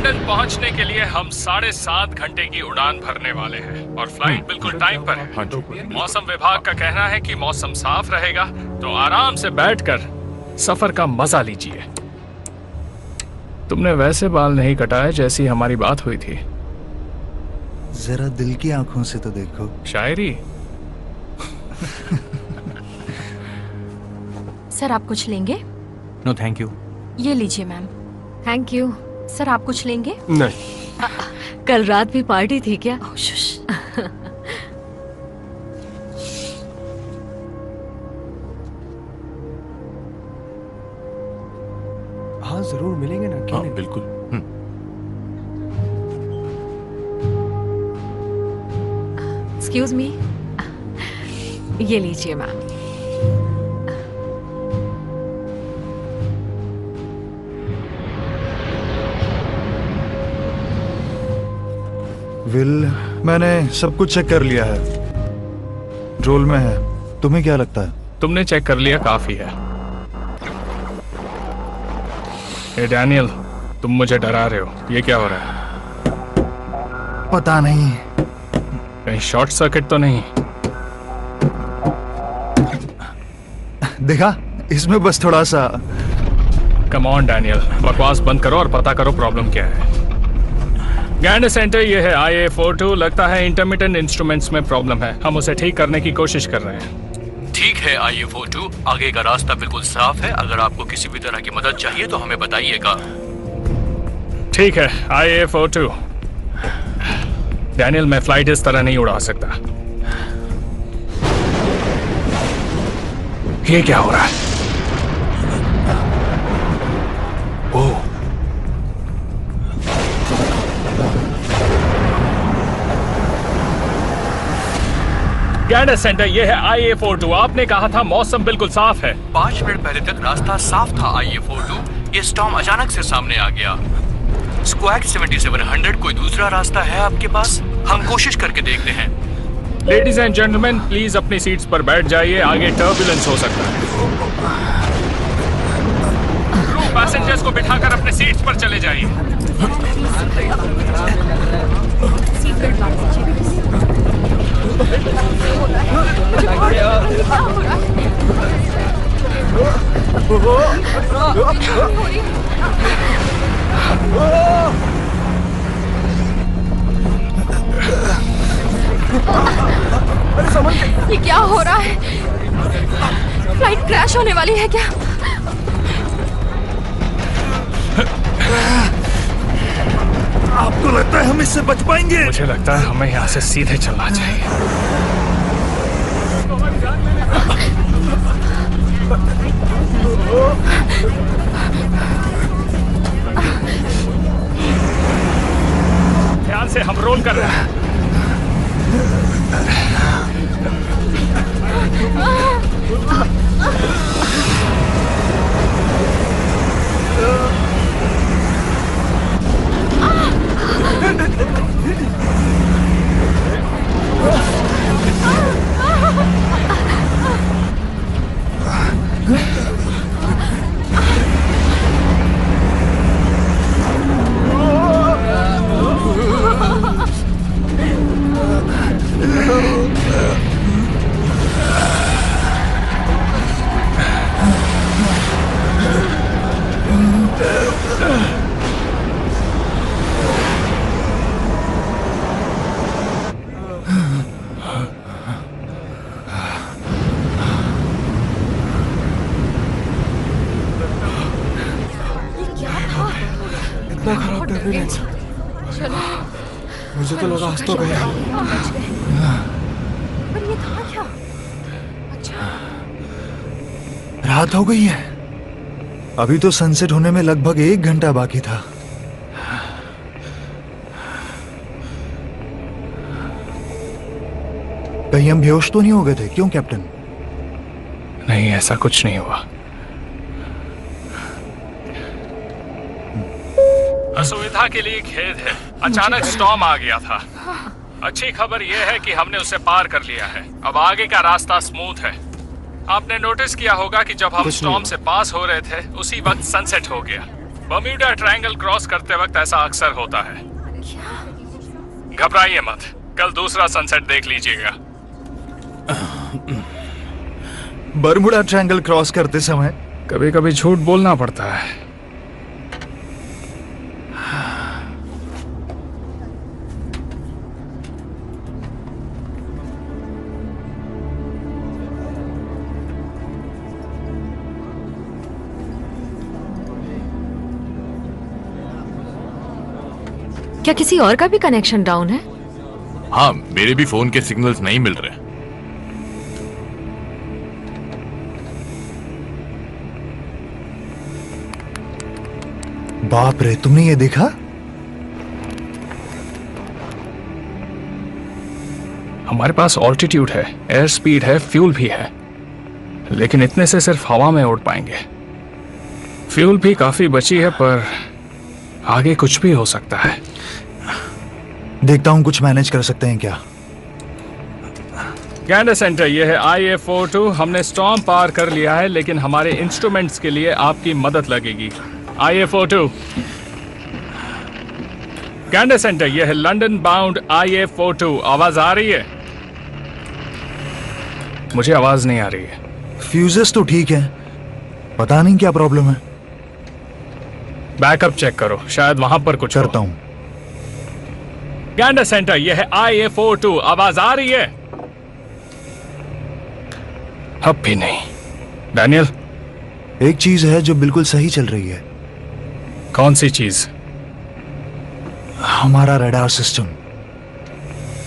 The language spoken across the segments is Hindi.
लंदन पहुंचने के लिए हम 7.5 घंटे की उड़ान भरने वाले हैं और फ्लाइट बिल्कुल टाइम पर है। मौसम विभाग का कहना है कि मौसम साफ रहेगा, तो आराम से बैठकर सफर का मजा लीजिए। तुमने वैसे बाल नहीं कटाए जैसी हमारी बात हुई थी। जरा दिल की आंखों से तो देखो। शायरी। सर आप कुछ लेंगे? No thank you. ये लीजिए मैम। Thank you. सर आप कुछ लेंगे? नहीं। कल रात भी पार्टी थी क्या? हाँ जरूर मिलेंगे ना। क्यों नहीं? बिल्कुल। एक्सक्यूज मी, ये लीजिए मैम। विल, मैंने सब कुछ चेक कर लिया है, रोल में है। तुम्हें क्या लगता है? तुमने चेक कर लिया, काफी है। ए डैनियल, तुम मुझे डरा रहे हो। ये क्या हो रहा है? पता नहीं। कहीं शॉर्ट सर्किट तो नहीं? देखा, इसमें बस थोड़ा सा। कम ऑन डैनियल, बकवास बंद करो और पता करो प्रॉब्लम क्या है। गैंड सेंटर, ये है IA42। लगता है इंटरमिटेंट इंस्ट्रूमेंट्स में प्रॉब्लम है। हम उसे ठीक करने की कोशिश कर रहे हैं। ठीक है IA42, आगे का रास्ता बिल्कुल साफ है। अगर आपको किसी भी तरह की मदद चाहिए तो हमें बताइएगा। ठीक है IA42। डैनियल, मैं फ्लाइट इस तरह नहीं उड़ा सकता। ये क्या हो रहा है? ओह, गैंडर सेंटर, ये है IA42। आपने कहा था मौसम बिल्कुल साफ है। 5 मिनट पहले तक रास्ता साफ था IA42। ये स्टॉर्म अचानक से सामने आ गया। स्क्वैड 7700, कोई दूसरा रास्ता है आपके पास? हम कोशिश करके देखते हैं। लेडीज एंड जेंटलमैन, प्लीज अपनी सीट्स पर बैठ जाइए, आगे टर्बुलेंस हो सकता है। क्रू, पैसेंजर्स को बिठाकर अपने सीट्स पर चले जाइए। सीट बेल्ट बांध दीजिए। ये क्या हो रहा है? फ्लाइट क्रैश होने वाली है क्या? आपको लगता है हम इससे बच पाएंगे? मुझे लगता है हमें यहाँ से सीधे चलना चाहिए। ध्यान से, हम रोल कर रहे हैं। इतना खराब टर्बुलेंस। मुझे तो लगा आज तो गया। पर ये था क्या? अच्छा, रात हो गई है। अभी तो सनसेट होने में लगभग 1 घंटा बाकी था। कहीं हम बेहोश तो नहीं हो गए थे? क्यों कैप्टन? नहीं, ऐसा कुछ नहीं हुआ। असुविधा के लिए खेद है, अचानक स्टॉर्म आ गया था। अच्छी खबर यह है कि हमने उसे पार कर लिया है। अब आगे का रास्ता स्मूथ है। आपने नोटिस किया होगा कि जब हम स्टॉर्म से पास हो रहे थे उसी वक्त सनसेट हो गया। बर्म्यूडा ट्रायंगल क्रॉस करते वक्त ऐसा अक्सर होता है। घबराइए मत, कल दूसरा सनसेट देख लीजिएगा। बर्मुडा ट्रायंगल क्रॉस करते समय कभी कभी झूठ बोलना पड़ता है। क्या किसी और का भी कनेक्शन डाउन है? हाँ, मेरे भी फोन के सिग्नल्स नहीं मिल रहे। बाप रे, तुमने ये देखा? हमारे पास ऑल्टीट्यूड है, एयर स्पीड है, फ्यूल भी है, लेकिन इतने से सिर्फ हवा में उड़ पाएंगे। फ्यूल भी काफी बची है, पर आगे कुछ भी हो सकता है। देखता हूं कुछ मैनेज कर सकते हैं क्या। गैंडर सेंटर, ये है IA-42। हमने स्टॉर्म पार कर लिया है, लेकिन हमारे इंस्ट्रूमेंट्स के लिए आपकी मदद लगेगी। IA-42। गैंडर सेंटर, ये है लंदन बाउंड IA-42। आवाज आ रही है? मुझे आवाज नहीं आ रही है। फ्यूजेस तो ठीक है, पता नहीं क्या प्रॉब्लम है। बैकअप चेक करो, शायद वहां पर कुछ करता हूं। गैंडर सेंटर, यह है IA-42। आवाज आ रही है? अब भी नहीं। डैनियल, एक चीज है जो बिल्कुल सही चल रही है। कौन सी चीज? हमारा रडार सिस्टम।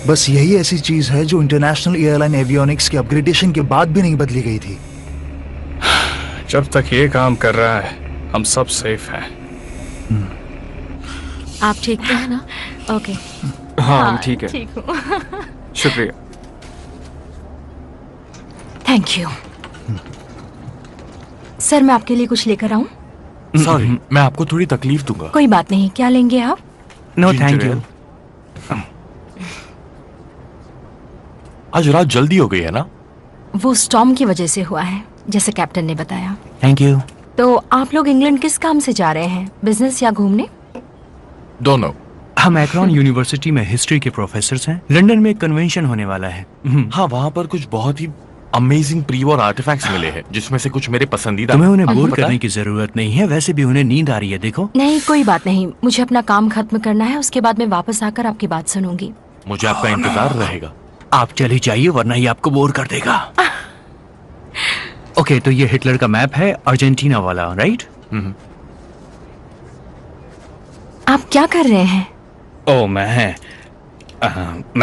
बस यही ऐसी चीज है जो इंटरनेशनल एयरलाइन एवियोनिक्स के अपग्रेडेशन के बाद भी नहीं बदली गई थी। जब तक ये काम कर रहा है, हम सब सेफ हैं। आप ठीक तो है ना? ओके। हाँ, ठीक है। ठीक हूँ। शुक्रिया। Thank you. सर, मैं आपके लिए कुछ लेकर आऊं? सॉरी, मैं आपको थोड़ी तकलीफ दूंगा। कोई बात नहीं, क्या लेंगे आप? No thank you. आज रात जल्दी हो गई है ना? वो स्टॉर्म की वजह से हुआ है, जैसे कैप्टन ने बताया। Thank you. तो आप लोग इंग्लैंड किस काम से जा रहे हैं, बिजनेस या घूमने? दोनों। हम एक्रोन यूनिवर्सिटी में हिस्ट्री के प्रोफेसर हैं। लंदन में एक कन्वेंशन होने वाला है। हाँ, वहाँ पर कुछ बहुत ही अमेजिंग प्री वॉर आर्टिफैक्ट्स मिले हैं, जिसमें से कुछ मेरे पसंदीदा। तुम्हें उन्हें बोर करने की जरूरत नहीं है, वैसे भी उन्हें नींद आ रही है। देखो। नहीं, कोई बात नहीं, मुझे अपना काम खत्म करना है, उसके बाद मैं वापस आकर आपकी बात सुनूंगी। मुझे आपका इंतजार रहेगा। आप चली जाइए, वरना ये आपको बोर कर देगा। ओके, तो ये हिटलर का मैप है, अर्जेंटीना वाला, राइट? आप क्या कर रहे हैं? ओ, मैं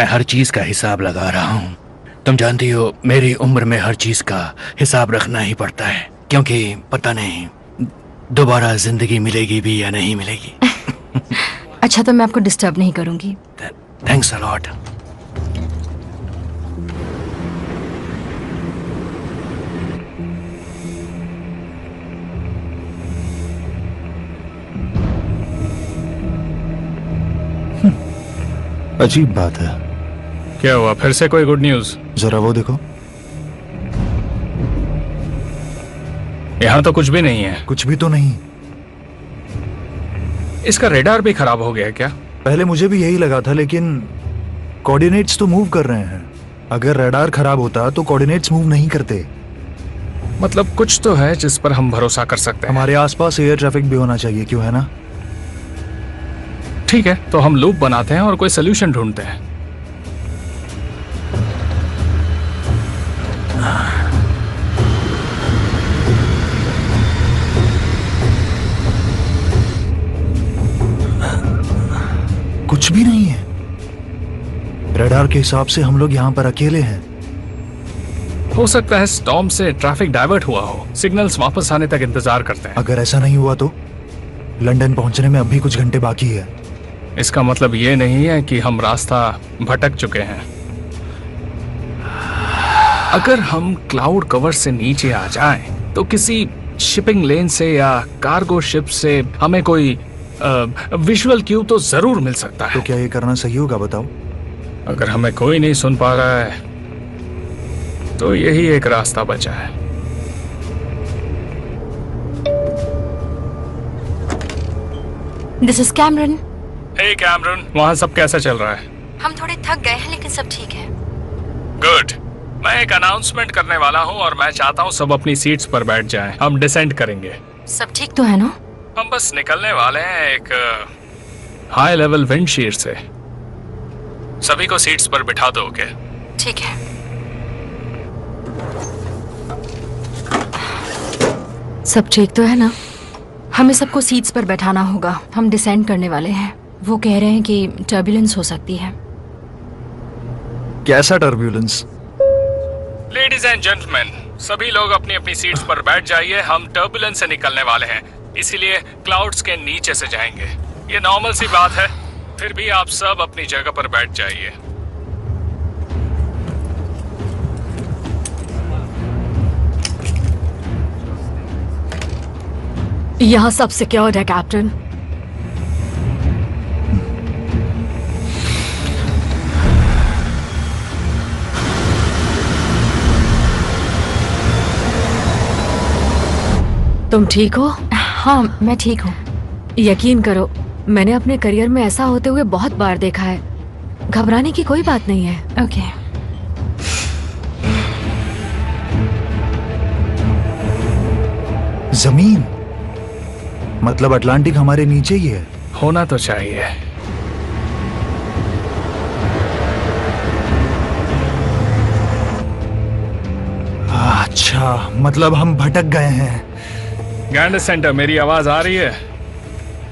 हर चीज का हिसाब लगा रहा हूँ। तुम जानती हो, मेरी उम्र में हर चीज का हिसाब रखना ही पड़ता है, क्योंकि पता नहीं दोबारा जिंदगी मिलेगी भी या नहीं मिलेगी। अच्छा, तो मैं आपको डिस्टर्ब नहीं करूंगी। Thanks a lot. अजीब बात है। क्या हुआ, फिर से कोई गुड न्यूज? जरा वो देखो। यहाँ तो कुछ भी नहीं है। कुछ भी तो नहीं। इसका रेडार भी खराब हो गया है क्या? पहले मुझे भी यही लगा था, लेकिन कोऑर्डिनेट्स तो मूव कर रहे हैं। अगर रडार खराब होता तो कोऑर्डिनेट्स मूव नहीं करते। मतलब कुछ तो है जिस पर हम भरोसा कर सकते हैं। हमारे आसपास एयर ट्रैफिक भी होना चाहिए, क्यों, है ना? ठीक है, तो हम लूप बनाते हैं और कोई सोल्यूशन ढूंढते हैं। कुछ भी नहीं है। रडार के हिसाब से हम लोग यहाँ पर अकेले हैं। हो सकता है स्टॉर्म से ट्रैफिक डाइवर्ट हुआ हो। सिग्नल्स वापस आने तक इंतजार करते हैं। अगर ऐसा नहीं हुआ तो लंदन पहुंचने में अभी कुछ घंटे बाकी है। इसका मतलब ये नहीं है कि हम रास्ता भटक चुके हैं। अगर हम क्लाउड कवर से नीचे आ जाएं, तो किसी शिपिंग लेन से या कार्गो शिप से हमें कोई विजुअल क्यू तो जरूर मिल सकता है। तो क्या ये करना सही होगा, बताओ? अगर हमें कोई नहीं सुन पा रहा है, तो यही एक रास्ता बचा है। This is Cameron. Hey Cameron, वहाँ सब कैसा चल रहा है? हम थोड़े थक गए हैं लेकिन सब ठीक है। गुड। मैं एक अनाउंसमेंट करने वाला हूँ और मैं चाहता हूँ सब अपनी सीट्स पर बैठ जाएं। हम डिसेंड करेंगे। सब ठीक तो है ना? हम बस निकलने वाले हैं एक हाई लेवल विंड शीर से। सभी को सीट्स पर बिठा दो। ओके? ठीक है। सब ठीक तो है ना? हमें सबको सीट्स पर बैठाना होगा। हम डिसेंड करने वाले हैं। वो कह रहे हैं कि टर्बुलेंस हो सकती है। कैसा टर्बुलेंस? लेडीज एंड जेंटलमैन, सभी लोग अपनी अपनी सीट्स पर बैठ जाइए। हम टर्बुलेंस से निकलने वाले हैं, इसीलिए क्लाउड्स के नीचे से जाएंगे। ये नॉर्मल सी बात है, फिर भी आप सब अपनी जगह पर बैठ जाइए। यहाँ सब सिक्योर्ड है कैप्टन। तुम ठीक हो? हाँ, मैं ठीक हूँ। यकीन करो, मैंने अपने करियर में ऐसा होते हुए बहुत बार देखा है। घबराने की कोई बात नहीं है। ओके। जमीन मतलब अटलांटिक हमारे नीचे ही है। होना तो चाहिए। अच्छा, मतलब हम भटक गए हैं। गैंडर सेंटर, मेरी आवाज आ रही है?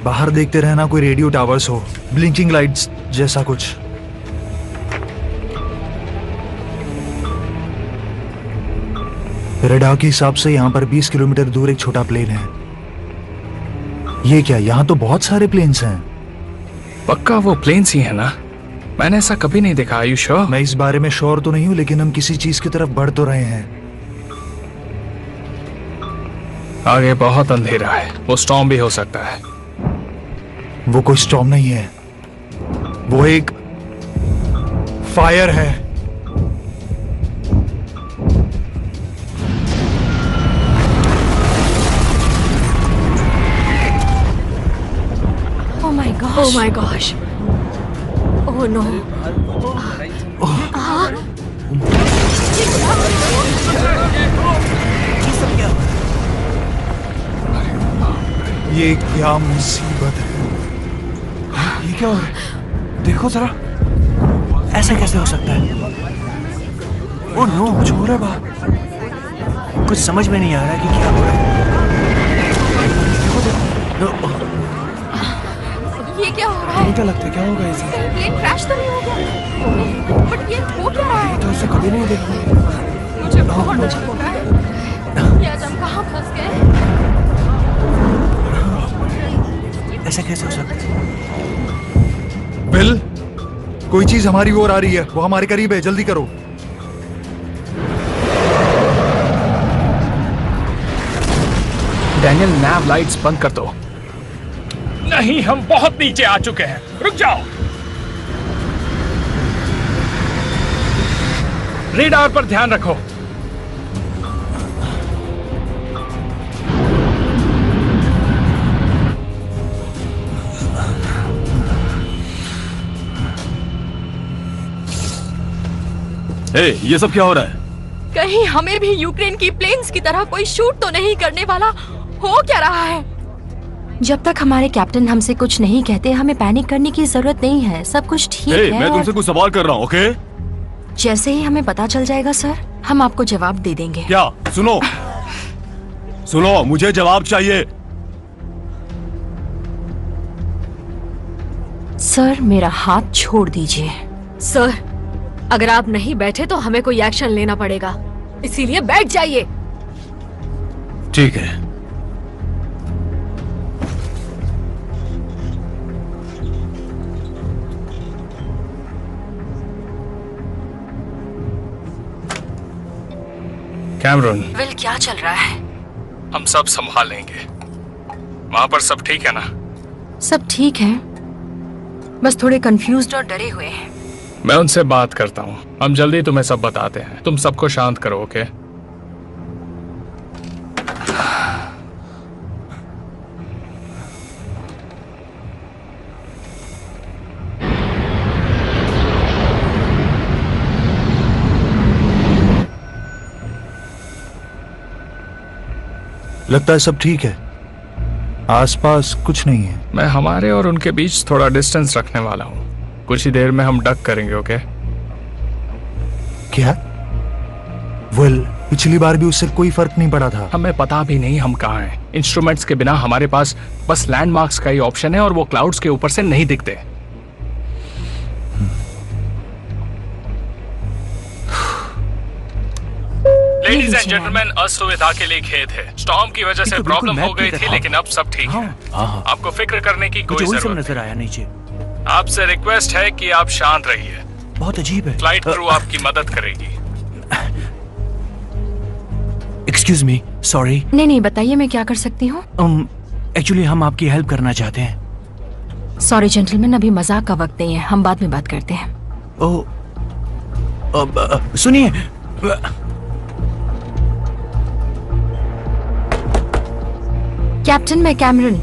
बाहर देखते रहना, कोई रेडियो टावर्स हो, ब्लिंकिंग लाइट्स जैसा कुछ। रडार के हिसाब से यहाँ पर 20 किलोमीटर दूर एक छोटा प्लेन है। ये क्या, यहाँ तो बहुत सारे प्लेन्स हैं। पक्का वो प्लेन्स ही है ना? मैंने ऐसा कभी नहीं देखा। Are you sure? मैं इस बारे में श्योर तो नहीं हूँ, लेकिन हम किसी चीज की तरफ बढ़ तो रहे हैं। आगे बहुत अंधेरा है, वो स्टॉर्म भी हो सकता है। वो कोई स्टॉर्म नहीं है, वो एक फायर है। Oh my gosh. Oh my gosh. Oh no. ये क्या मुसीबत है? ये क्या हो रहा है? देखो जरा, ऐसा कैसे हो सकता है? ओह नो, कुछ हो रहा है बाहर। कुछ समझ में नहीं आ रहा कि क्या हो रहा है। ये क्या हो रहा है? क्या लगता है, क्या होगा इसे? प्लेन क्रैश तो नहीं हो गया? बट ये हो क्या रहा है? तो इसे कभी नहीं देखा। मुझे बहुत डर लग रहा है। ये आज हम कहाँ फंस गए? ऐसा कैसे हो सकता है? बिल, कोई चीज हमारी ओर आ रही है, वो हमारे करीब है, जल्दी करो। डैनियल, नैव लाइट्स बंद कर दो। नहीं, हम बहुत नीचे आ चुके हैं, रुक जाओ। रेडार पर ध्यान रखो। ये सब क्या हो रहा है? कहीं हमें भी यूक्रेन की प्लेन्स की तरह कोई शूट तो नहीं करने वाला? हो क्या रहा है? जब तक हमारे कैप्टन हमसे कुछ नहीं कहते, हमें पैनिक करने की जरूरत नहीं है। सब कुछ ठीक है। मैं तुमसे कुछ सवाल कर रहा हूँ, ओके? जैसे ही हमें पता चल जाएगा सर, हम आपको जवाब दे देंगे। क्या? सुनो सुनो, मुझे जवाब चाहिए। सर, मेरा हाथ छोड़ दीजिए। सर, अगर आप नहीं बैठे तो हमें कोई एक्शन लेना पड़ेगा, इसीलिए बैठ जाइए। ठीक है। कैमरन, विल, क्या चल रहा है? हम सब संभाल लेंगे। वहां पर सब ठीक है ना? सब ठीक है, बस थोड़े कंफ्यूज्ड और डरे हुए हैं। मैं उनसे बात करता हूँ, हम जल्दी तुम्हें सब बताते हैं। तुम सबको शांत करो, ओके? लगता है सब ठीक है, आसपास कुछ नहीं है। मैं हमारे और उनके बीच थोड़ा डिस्टेंस रखने वाला हूँ। कुछ ही देर में हम डक करेंगे। ओके? क्या? वेल, पिछली बार भी उससे कोई फर्क नहीं पड़ा था। हमें पता भी नहीं हम कहाँ हैं। इंस्ट्रूमेंट्स के बिना हमारे पास बस लैंडमार्क्स का ही ऑप्शन है और वो क्लाउड्स के ऊपर से नहीं दिखते। लेडीज एंड जेंटलमैन, असुविधा के लिए खेद है। स्टॉर्म की वजह से प्रॉब्लम हो गई थी, लेकिन अब सब ठीक है। आपको फिक्र करने की कोई जरूरत नजर आया नीचे। आपसे रिक्वेस्ट है कि आप शांत रहिए। बहुत अजीब है। फ्लाइट क्रू आपकी मदद करेगी। Excuse me, sorry. नहीं, बताइए मैं क्या कर सकती हूँ। एक्चुअली हम आपकी हेल्प करना चाहते हैं। सॉरी जेंटलमैन, अभी मजाक का वक्त नहीं है, हम बाद में बात करते हैं। सुनिए, कैप्टन, मैं कैमरन।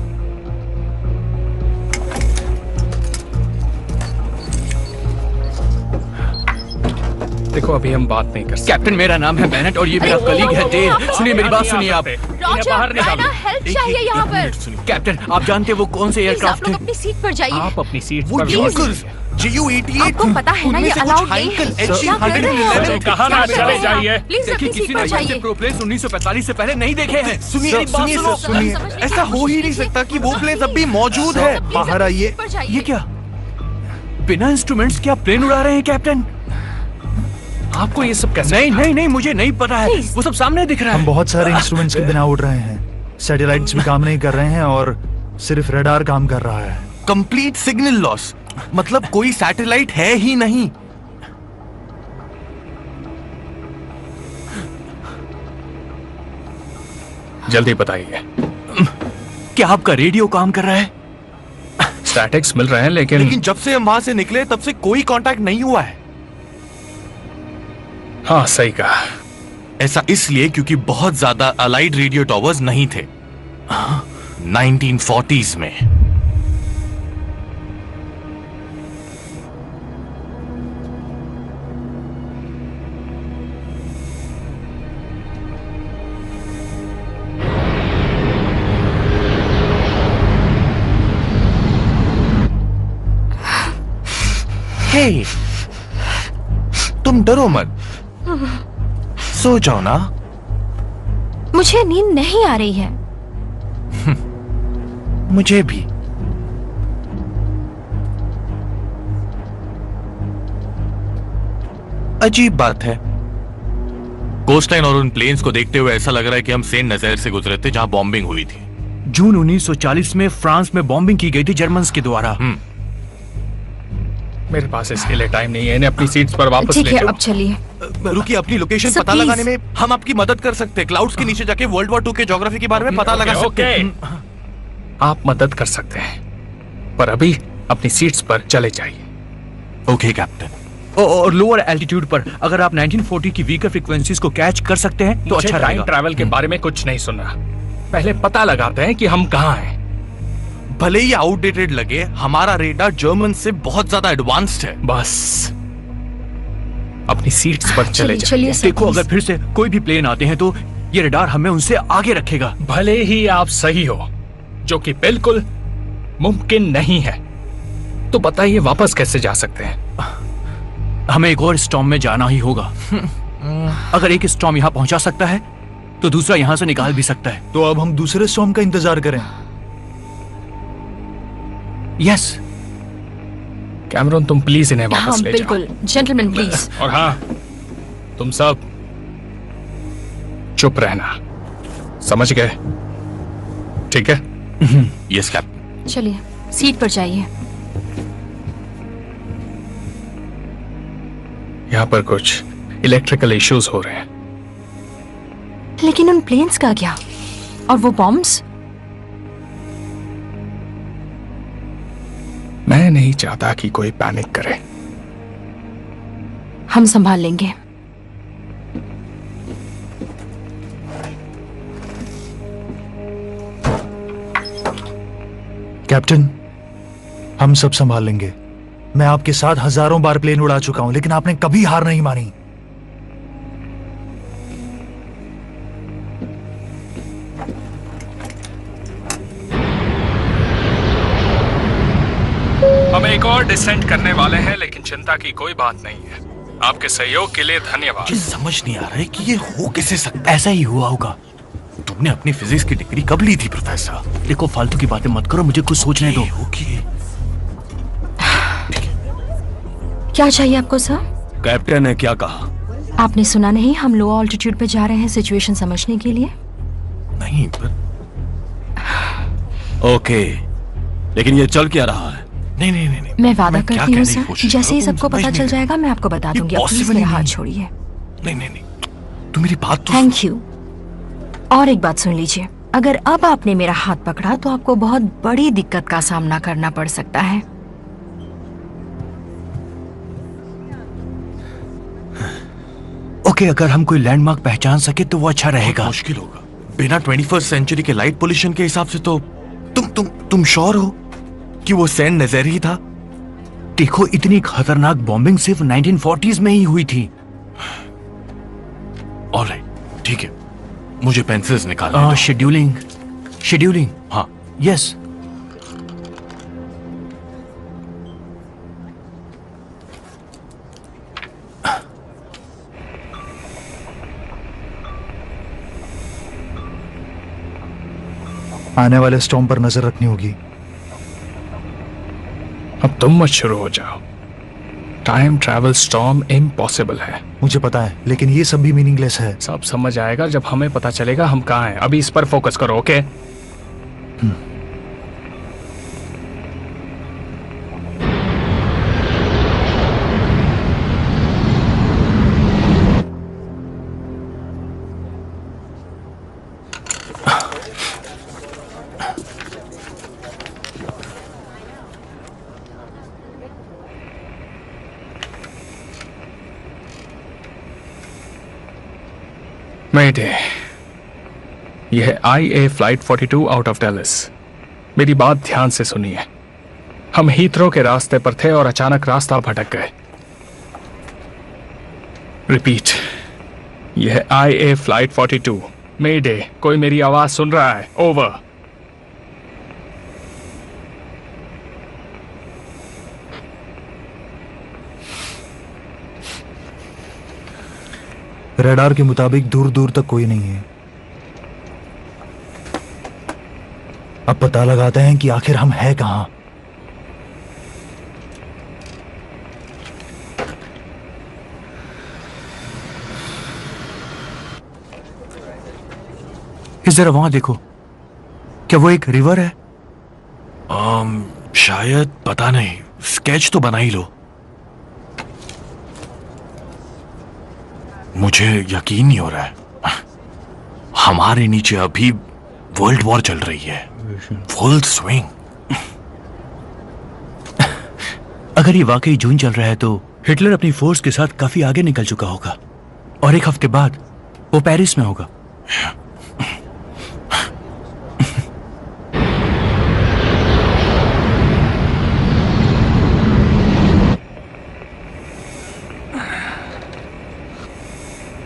देखो, अभी हम बात नहीं कर सकते। कैप्टन, मेरा नाम है बेनेट और ये मेरा कलीग है डेल। सुनिए मेरी बात सुनिए आप। बाहर निकालो, हेल्प चाहिए यहाँ पर। कैप्टन, आप जानते हैं वो कौन से एयरक्राफ्ट आप थे? लोग अपनी सीट पर जाइए। आप अपनी सीट वो पर यूकर्स JU-88 आपको पता है ना ये अलाउड नहीं है। क्या कर रहे हैं? कहा ना चले जाइए। प्लीज अपनी सीट पर जाइए। प्रोप्लेन्स 1945 से पहले नहीं देखे हैं। सुनिए सुनिए, ऐसा हो ही नहीं सकता कि वो प्लेन अब भी मौजूद है। बाहर आइए। ये क्या? बिना इंस्ट्रूमेंट्स क्या प्लेन उड़ा रहे हैं कैप्टन? आपको ये सब कैसे? नहीं, मुझे नहीं पता है। वो सब सामने दिख रहा है। हम बहुत सारे इंस्ट्रूमेंट्स के बिना उड़ रहे हैं। सैटेलाइट्स भी काम नहीं कर रहे हैं और सिर्फ रडार काम कर रहा है। कंप्लीट सिग्नल लॉस, मतलब कोई सैटेलाइट है ही नहीं। जल्दी बताइए। क्या आपका रेडियो काम कर रहा है? स्टैटिक्स मिल रहे हैं, लेकिन जब से हम वहां से निकले तब से कोई कांटेक्ट नहीं हुआ है। हाँ, सही कहा। ऐसा इसलिए क्योंकि बहुत ज्यादा अलाइड रेडियो टॉवर्स नहीं थे 1940s में। हे, तुम डरो मत, सो जाओ ना। मुझे नींद नहीं आ रही है। मुझे भी। अजीब बात है, कोस्टलाइन और उन प्लेन्स को देखते हुए ऐसा लग रहा है कि हम सेंट नज़ीर से गुजरे थे जहां बॉम्बिंग हुई थी। जून 1940 में फ्रांस में बॉम्बिंग की गई थी जर्मन्स के द्वारा। मेरे पास इसके लिए टाइम नहीं है। इन्हें अपनी सीट्स पर वापस ले ठीक है, जाओ। अब चलिए। रुकिए, अपनी लोकेशन सर, पता प्लीज। लगाने में हम आपकी मदद कर सकते हैं। क्लाउड्स के नीचे जाके वर्ल्ड वॉर 2 के ज्योग्राफी के बारे में पता लगा सकते हैं। आप मदद कर सकते हैं, पर अभी अपनी सीट्स पर चले जाइए। Okay captain. और लोअर एल्टीट्यूड पर अगर आप 1940 की वीकर फ्रीक्वेंसीज को कैच कर सकते हैं तो अच्छा टाइम रहेगा। ट्रैवल के बारे में कुछ नहीं सुनना। पहले पता लगाते हैं कि हम कहाँ हैं। भले ही आउटडेटेड लगे, हमारा रेडार जर्मन से बहुत ज्यादा एडवांस्ड है। बस अपनी सीट्स पर चले जाइए। चलिए सर, देखो, प्लीज। अगर फिर से कोई भी प्लेन आते हैं तो ये रडार हमें उनसे आगे रखेगा। भले ही आप सही हो, जो कि बिल्कुल मुमकिन नहीं है, तो बताइए वापस कैसे जा सकते हैं? हमें एक और स्टॉर्म में जाना ही होगा। अगर एक स्टॉर्म यहाँ पहुंचा सकता है तो दूसरा यहाँ से निकाल भी सकता है। तो अब हम दूसरे स्टॉर्म का इंतजार करें। यस। कैमरन, तुम प्लीज इन्हें वापस हाँ ले बिल्कुल, जेंटलमैन प्लीज। जाओ। और हाँ, तुम सब चुप रहना, समझ गए? ठीक है? Yes captain. चलिए सीट पर जाइए। यहाँ पर कुछ इलेक्ट्रिकल इश्यूज हो रहे हैं। लेकिन उन प्लेन्स का क्या? और वो बॉम्ब्स? मैं नहीं चाहता कि कोई पैनिक करे। हम संभाल लेंगे। कैप्टन, हम सब संभाल लेंगे। मैं आपके साथ हजारों बार प्लेन उड़ा चुका हूं, लेकिन आपने कभी हार नहीं मानी। एक और डिसेंट करने वाले हैं, लेकिन चिंता की कोई बात नहीं है। आपके सहयोग के लिए धन्यवाद। मुझे समझ नहीं आ रहा है कि ये हो कैसे सकता है। ऐसा ही हुआ होगा। तुमने अपनी फिजिक्स की डिग्री कब ली थी प्रोफेसर? देखो फालतू की बातें मत करो, मुझे कुछ सोचने दो। क्या चाहिए आपको सर? कैप्टन ने क्या कहा? आपने सुना नहीं, हम लो ऑल्टीट्यूड पे जा रहे हैं सिचुएशन समझने के लिए। नहीं पर... ओके, लेकिन ये चल क्या रहा है? नहीं नहीं नहीं, मैं वादा करती हूँ सर, जैसे ही सबको पता चल जाएगा मैं आपको बता दूंगी। प्लीज मेरा हाथ छोड़िए। नहीं नहीं नहीं, तू मेरी बात तो... थैंक यू। और एक बात सुन लीजिए, अगर अब आपने मेरा हाथ पकड़ा तो आपको बहुत बड़ी दिक्कत का सामना करना पड़ सकता है। ओके, अगर हम कोई लैंडमार्क पहचान सके तो वो अच्छा रहेगा। मुश्किल होगा बिना 21st सेंचुरी के लाइट पोल्यूशन के हिसाब से। तो तुम श्योर हो कि वो सैन नज़ेरी था? देखो, इतनी खतरनाक बॉम्बिंग सिर्फ 1940s में ही हुई थी। ऑलराइट, ठीक है, मुझे पेंसिल्स निकालने दो। शेड्यूलिंग। हाँ, यस। आने वाले स्टॉर्म पर नजर रखनी होगी। अब तुम मत शुरू हो जाओ। टाइम ट्रैवल स्टॉर्म इम्पॉसिबल है। मुझे पता है, लेकिन ये सब भी मीनिंगलेस है। सब समझ आएगा जब हमें पता चलेगा हम कहाँ हैं। अभी इस पर फोकस करो, ओके? मेडे, यह है IA flight 42 out of Dallas. मेरी बात ध्यान से सुनिए। हम हीथ्रो के रास्ते पर थे और अचानक रास्ता भटक गए। रिपीट, यह है IA फ्लाइट 42। मेडे, कोई मेरी आवाज सुन रहा है? ओवर। रडार के मुताबिक दूर दूर तक कोई नहीं है। अब पता लगाते हैं कि आखिर हम हैं कहां। जरा वहां देखो, क्या वो एक रिवर है? शायद, पता नहीं। स्केच तो बना ही लो। मुझे यकीन नहीं हो रहा है। हमारे नीचे अभी वर्ल्ड वॉर चल रही है, फुल स्विंग। अगर ये वाकई जून चल रहा है तो हिटलर अपनी फोर्स के साथ काफी आगे निकल चुका होगा और एक हफ्ते बाद वो पेरिस में होगा।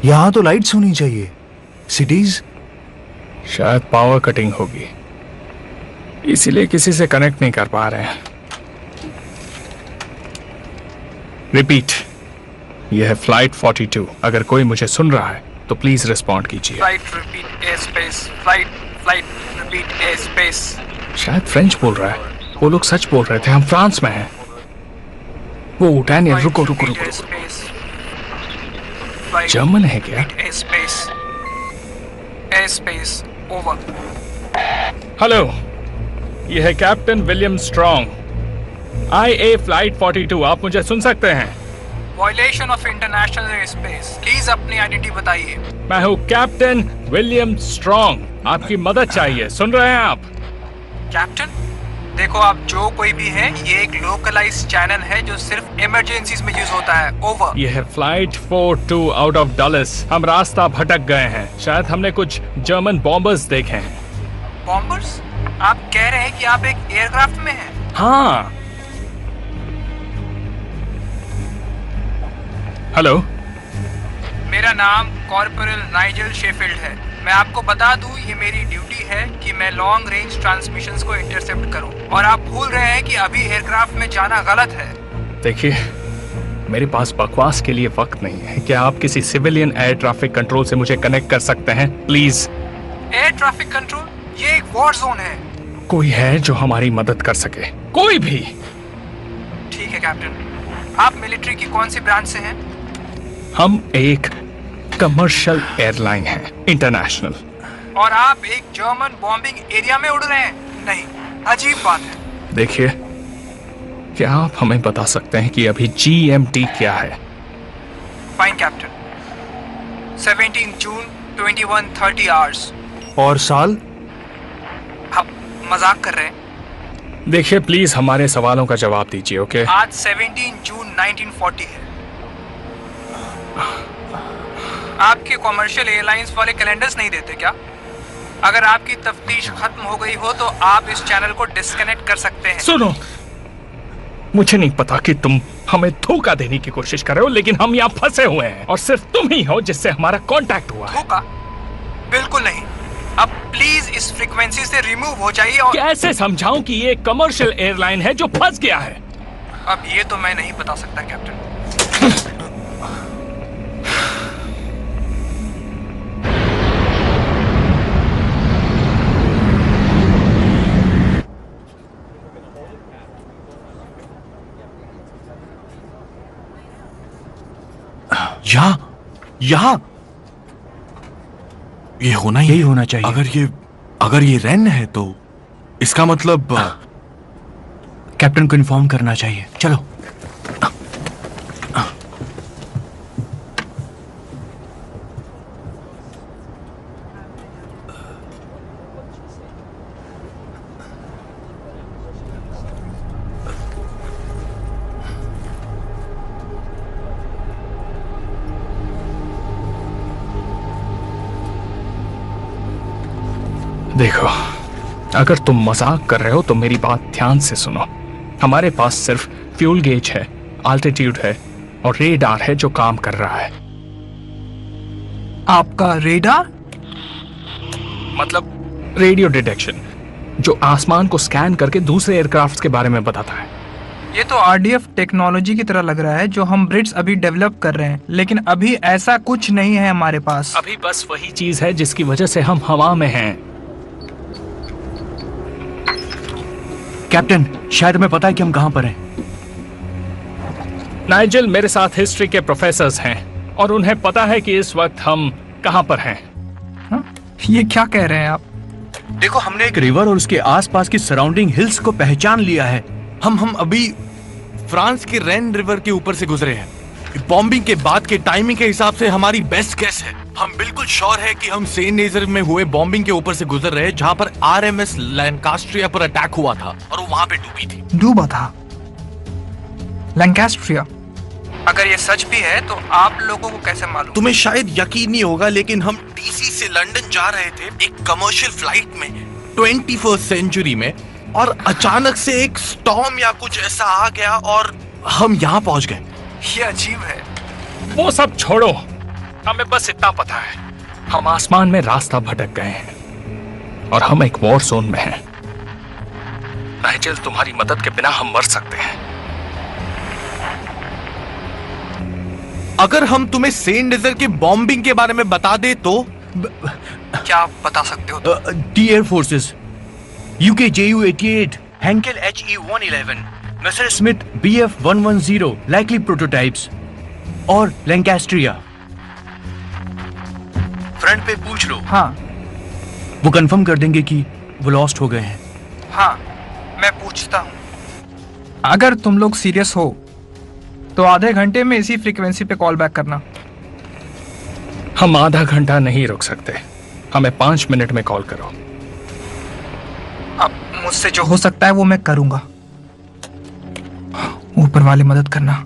यहां तो लाइट्स होनी चाहिए। सिटीज? शायद पावर कटिंग होगी, इसीलिए किसी से कनेक्ट नहीं कर पा रहे हैं। रिपीट, यह है फ्लाइट 42। अगर कोई मुझे सुन रहा है तो प्लीज रिस्पॉन्ड कीजिए। Flight repeat air space. Flight repeat air space. शायद फ्रेंच बोल रहा है। वो लोग सच बोल रहे थे, हम फ्रांस में हैं। वो डैनियल, रुको। जर्मन है क्या? Air space over. हेलो, यह है captain William strong, IA flight 42। आप मुझे सुन सकते हैं? Violation of international air space. Please अपनी आइडेंटिटी बताइए। मैं हूँ कैप्टन विलियम स्ट्रॉन्ग। आपकी मदद चाहिए, सुन रहे हैं आप? कैप्टन, देखो आप जो कोई भी है, ये एक लोकलाइज्ड चैनल है जो सिर्फ इमरजेंसीज में यूज होता है। ओवर। यह है फ्लाइट 42 आउट ऑफ डलस। हम रास्ता भटक गए हैं। शायद हमने कुछ जर्मन बॉम्बर्स देखे हैं। बॉम्बर्स? आप कह रहे हैं कि आप एक एयरक्राफ्ट में हैं? हाँ। हेलो, मेरा नाम कॉर्पोरल नाइजल शेफील्ड है। मैं आपको बता दूं, ये मेरी ड्यूटी है कि मैं लॉन्ग रेंज ट्रांसमिशंस को इंटरसेप्ट करूं, और आप भूल रहे हैं कि अभी एयरक्राफ्ट में जाना गलत है। देखिए, मेरे पास बकवास के लिए वक्त नहीं है। क्या आप किसी सिविलियन एयर ट्रैफिक कंट्रोल से मुझे कनेक्ट कर सकते हैं प्लीज? Air traffic control? ये एक वॉर जोन है। कोई है जो हमारी मदद कर सके? कोई भी? ठीक है कैप्टन। आप मिलिट्री की कौन सी ब्रांच से हैं? हम एक कमर्शियल एयरलाइन है, इंटरनेशनल। और आप एक जर्मन बॉम्बिंग एरिया में उड़ रहे हैं? नहीं, अजीब बात है। देखिए, क्या आप हमें बता सकते हैं कि अभी GMT क्या है? Fine captain. 17 जून 21:30 आवर्स। और साल? आप मजाक कर रहे हैं? देखिए, प्लीज हमारे सवालों का जवाब दीजिए, ओके? आज 17 जून 1940 है। आपके कॉमर्शियल एयरलाइंस वाले कैलेंडर्स नहीं देते क्या? अगर आपकी तफ्तीश खत्म हो गई हो तो आप इस चैनल को डिस्कनेक्ट कर सकते हैं। सुनो, मुझे नहीं पता कि तुम हमें धोखा देने की कोशिश कर रहे हो, लेकिन हम यहाँ फंसे हुए हैं और सिर्फ तुम ही हो जिससे हमारा कांटेक्ट हुआ है। धोखा? बिल्कुल नहीं। अब प्लीज इस फ्रीक्वेंसी से रिमूव हो जाइए। और कैसे समझाऊं कि ये कमर्शियल एयरलाइन है जो फंस गया है? अब ये तो मैं नहीं बता सकता कैप्टन। यहाँ ये होना यही होना चाहिए। अगर ये रेन है तो इसका मतलब कैप्टन को इन्फॉर्म करना चाहिए। चलो। देखो, अगर तुम मजाक कर रहे हो तो मेरी बात ध्यान से सुनो। हमारे पास सिर्फ फ्यूल गेज है, आल्टीट्यूड है और रेडार है जो काम कर रहा है। आपका रेडार? मतलब रेडियो डिटेक्शन, जो आसमान को स्कैन करके दूसरे एयरक्राफ्ट्स के बारे में बताता है। ये तो RDF टेक्नोलॉजी की तरह लग रहा है जो हम ब्रिट्स अभी डेवलप कर रहे हैं, लेकिन अभी ऐसा कुछ नहीं है हमारे पास। अभी बस वही चीज है जिसकी वजह से हम हवा में हैं। कैप्टन, शायद हमें पता है कि हम कहां पर हैं। नाइजेल मेरे साथ हिस्ट्री के प्रोफेसर्स हैं और उन्हें पता है कि इस वक्त हम कहां पर हैं। ये क्या कह रहे हैं आप? देखो, हमने एक रिवर और उसके आसपास की सराउंडिंग हिल्स को पहचान लिया है। हम अभी फ्रांस के रेन रिवर के ऊपर से गुजरे हैं। बॉम्बिंग के बाद के टाइमिंग के हिसाब से हमारी बेस्ट गेस है। हम बिल्कुल श्योर है कि हम सेंट नेजर में हुए बॉम्बिंग के ऊपर से गुजर रहे हैं, जहां पर RMS लैंकास्ट्रिया पर अटैक हुआ था और वो वहां पे डूबी थी। डूबा था लैंकास्ट्रिया? अगर ये सच भी है तो आप लोगों को कैसे मालूम? तुम्हें शायद यकीन नहीं होगा, लेकिन हम DC से लंदन जा रहे थे एक कमर्शियल फ्लाइट में 21st सेंचुरी में, और अचानक से एक स्टॉर्म या कुछ ऐसा आ गया और हम यहाँ पहुंच गए। ये अजीब है। वो सब छोड़ो, हमें बस इतना पता है, हम आसमान में रास्ता भटक गए हैं और हम एक वॉर जोन में हैं। नाइजेल, तुम्हारी मदद के बिना हम मर सकते हैं। अगर हम तुम्हें सेंट नेजर के बॉम्बिंग के बारे में बता दे तो क्या आप बता सकते हो? D air forces, UK JU-88, Henkel HE-111, Messer Smith BF-110 likely prototypes और लैंकास्ट्रिया। फ्रंट पे पूछ लो। हाँ, वो कंफर्म कर देंगे कि वो लॉस्ट हो गए हैं। हाँ, मैं पूछता हूँ। अगर तुम लोग सीरियस हो तो आधे घंटे में इसी फ्रीक्वेंसी पे कॉल बैक करना। हम आधा घंटा नहीं रुक सकते, हमें 5 मिनट में कॉल करो। अब मुझसे जो हो सकता है वो मैं करूंगा। ऊपर वाले मदद करना।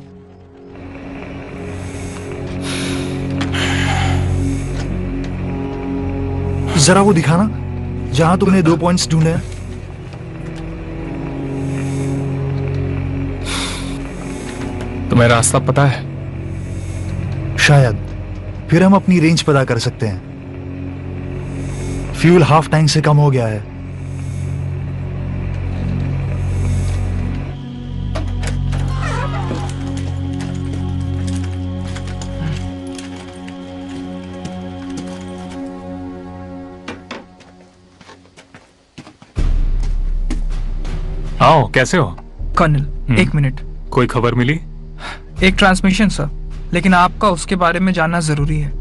जरा वो दिखाना जहां तुमने 2 पॉइंट्स ढूंढे हैं। तुम्हें रास्ता पता है? शायद, फिर हम अपनी रेंज पता कर सकते हैं। फ्यूल हाफ टैंक से कम हो गया है। आओ, कैसे हो? कर्नल, एक मिनट। कोई खबर मिली? एक ट्रांसमिशन सर, लेकिन आपका उसके बारे में जानना जरूरी है।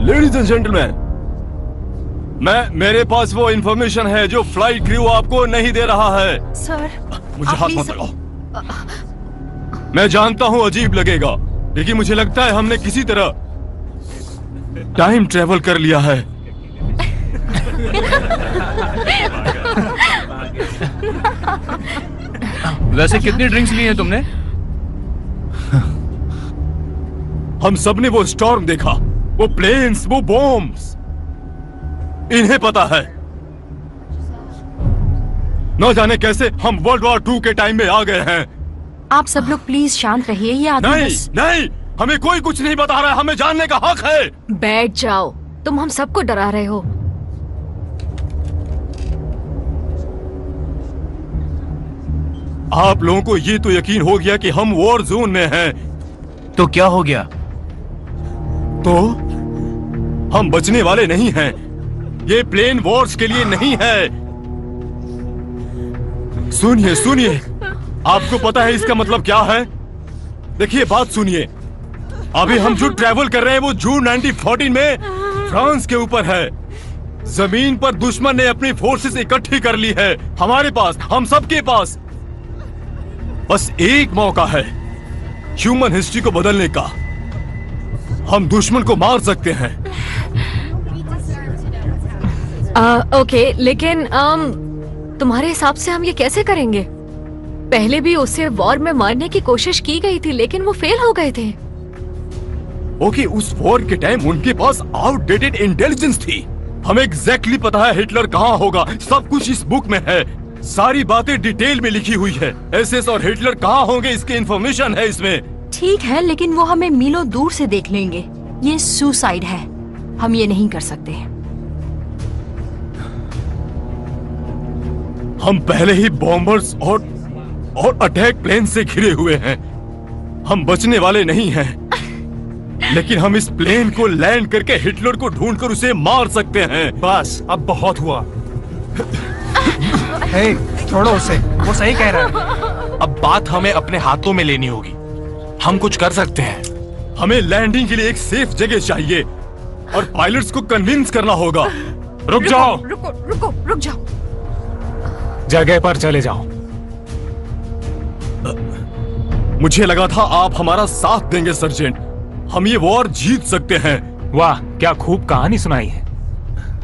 लेडीज एंड जेंटलमैन, मेरे पास वो इंफॉर्मेशन है जो फ्लाइट क्रू आपको नहीं दे रहा है। सर, मुझे हाथ मत लगाओ। मैं जानता हूँ अजीब लगेगा, लेकिन मुझे लगता है हमने किसी तरह टाइम ट्रेवल कर लिया है। वैसे कितनी ड्रिंक्स ली हैं तुमने? हम सबने वो स्टॉर्म देखा, वो प्लेन्स, वो बॉम्ब्स, इन्हें पता है। न जाने कैसे हम वर्ल्ड वॉर 2 के टाइम में आ गए हैं। आप सब लोग प्लीज शांत रहिए। ये आदमी नहीं, नहीं, हमें कोई कुछ नहीं बता रहा है, हमें जानने का हक है। बैठ जाओ, तुम हम सबको डरा रहे हो। आप लोगों को ये तो यकीन हो गया कि हम वॉर जोन में हैं। तो क्या हो गया? तो हम बचने वाले नहीं हैं। ये प्लेन वॉर्स के लिए नहीं है। सुनिए, सुनिए, आपको पता है इसका मतलब क्या है? देखिए, बात सुनिए। अभी हम जो ट्रैवल कर रहे हैं वो जून 1914 में फ्रांस के ऊपर है। जमीन पर दुश्मन ने अपनी फोर्सेस इकट्ठी कर ली है। हमारे पास, हम सबके पास बस एक मौका है ह्यूमन हिस्ट्री को बदलने का। हम दुश्मन को मार सकते हैं। ओके, लेकिन तुम्हारे हिसाब से हम ये कैसे करेंगे? पहले भी उससे वॉर में मारने की कोशिश की गई थी, लेकिन वो फेल हो गए थे। ओके, उस वॉर के टाइम उनके पास आउटडेटेड इंटेलिजेंस थी। हमें एग्जैक्टली पता है हिटलर कहाँ होगा। सब कुछ इस बुक में है, सारी बातें डिटेल में लिखी हुई है। एसएस और हिटलर कहाँ होंगे इसकी इंफॉर्मेशन है इसमें। ठीक है, लेकिन वो हमें मीलों दूर से देख लेंगे। ये सुसाइड है, हम ये नहीं कर सकते। हम पहले ही बॉम्बर्स और अटैक प्लेन से घिरे हुए हैं। हम बचने वाले नहीं हैं। लेकिन हम इस प्लेन को लैंड करके हिटलर को ढूंढकर उसे मार सकते हैं। बस, अब बहुत हुआ। हे, छोड़ो उसे, वो सही कह रहा है। अब बात हमें अपने हाथों में लेनी होगी। हम कुछ कर सकते हैं। हमें लैंडिंग के लिए एक सेफ जगह चाहिए और पायलट्स को कन्विंस करना होगा। रुक जाओ, रुक जाओ। जगह पर चले जाओ। मुझे लगा था आप हमारा साथ देंगे सर्जेंट। हम ये वॉर जीत सकते हैं। वाह, क्या खूब कहानी सुनाई है।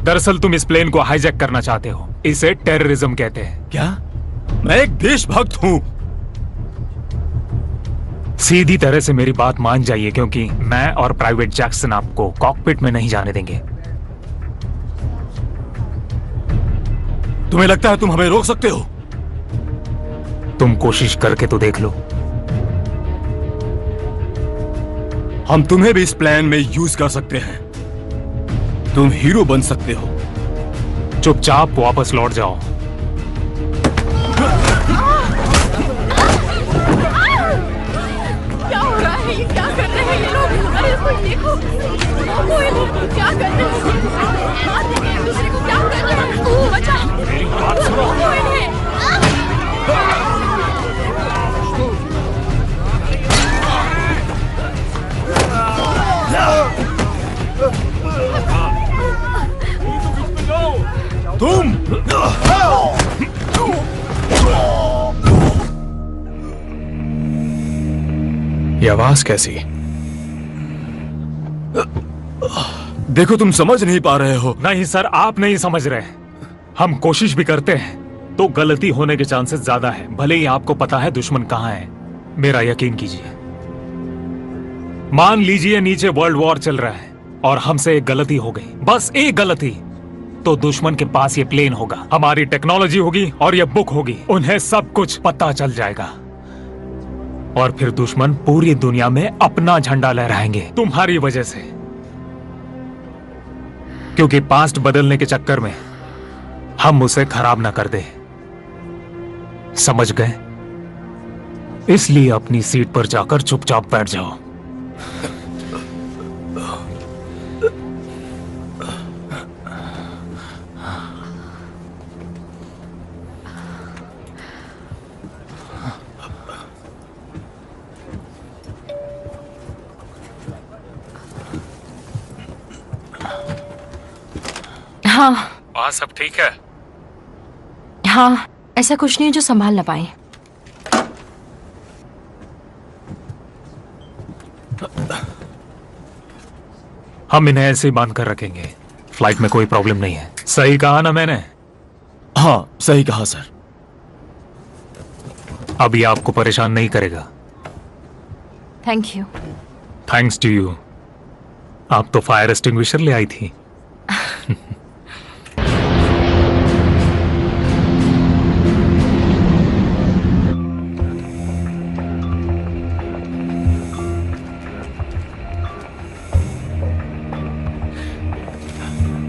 दरअसल तुम इस प्लेन को हाईजैक करना चाहते हो। इसे टेररिज्म कहते हैं। क्या? मैं एक देशभक्त हूँ। सीधी तरह से मेरी बात मान जाइए, क्योंकि मैं और प्राइवेट जैक्सन आपको कॉकपिट में नहीं जाने देंगे। तुम्हें लगता है तुम हमें रोक सकते हो? तुम कोशिश करके तो देख लो। हम तुम्हें भी इस प्लान में यूज कर सकते हैं। तुम हीरो बन सकते हो। चुपचाप वापस लौट जाओ। क्या हो रहा है? ये क्या कर रहे हैं ये लोग? अरे कोई देखो, कोई नहीं, क्या कर रहे हैं? एक दूसरे को क्या कर रहे हैं? ओह, बचा। मेरी बात सुनो। कोई नहीं। तुम ये आवाज कैसी? देखो तुम समझ नहीं पा रहे हो। नहीं सर, आप नहीं समझ रहे। हम कोशिश भी करते हैं तो गलती होने के चांसेस ज्यादा है, भले ही आपको पता है दुश्मन कहां है। मेरा यकीन कीजिए। मान लीजिए नीचे वर्ल्ड वॉर चल रहा है और हमसे एक गलती हो गई, बस एक गलती, तो दुश्मन के पास ये प्लेन होगा, हमारी टेक्नोलॉजी होगी और ये बुक होगी, उन्हें सब कुछ पता चल जाएगा और फिर दुश्मन पूरी दुनिया में अपना झंडा लहराएंगे तुम्हारी वजह से। क्योंकि पास्ट बदलने के चक्कर में हम उसे खराब ना कर दे, समझ गए? इसलिए अपनी सीट पर जाकर चुपचाप बैठ जाओ। हाँ वहाँ सब ठीक है? हाँ, ऐसा कुछ नहीं है जो संभाल ना पाए। हम इन्हें ऐसे ही बांध कर रखेंगे, फ्लाइट में कोई प्रॉब्लम नहीं है। सही कहा ना मैंने? हाँ सही कहा सर। अभी आपको परेशान नहीं करेगा। Thank you. Thanks to you. आप तो फायर एक्सटिंग्विशर ले आई थी।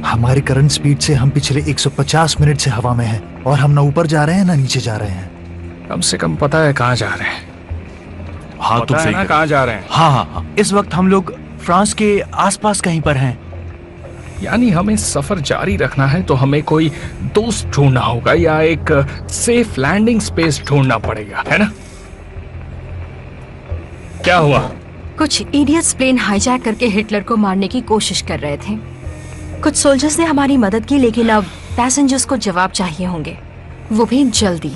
हमारी करंट स्पीड से हम पिछले 150 मिनट से हवा में हैं और हम ना ऊपर जा रहे हैं ना नीचे जा रहे हैं। कम से कम पता है कहाँ जा रहे हैं। हाँ तुम सही कहाँ जा रहे हैं। हाँ हाँ हाँ, इस वक्त हम लोग फ्रांस के आसपास कहीं पर हैं। यानी हमें सफर जारी रखना है तो हमें कोई दोस्त ढूंढना होगा या एक सेफ लैंडिंग स्पेस ढूंढना पड़ेगा, है ना? क्या हुआ? कुछ इडियट्स प्लेन हाईजैक करके हिटलर को मारने की कोशिश कर रहे थे। कुछ सोल्जर्स ने हमारी मदद की, लेकिन अब पैसेंजर्स को जवाब चाहिए होंगे, वो भी जल्दी।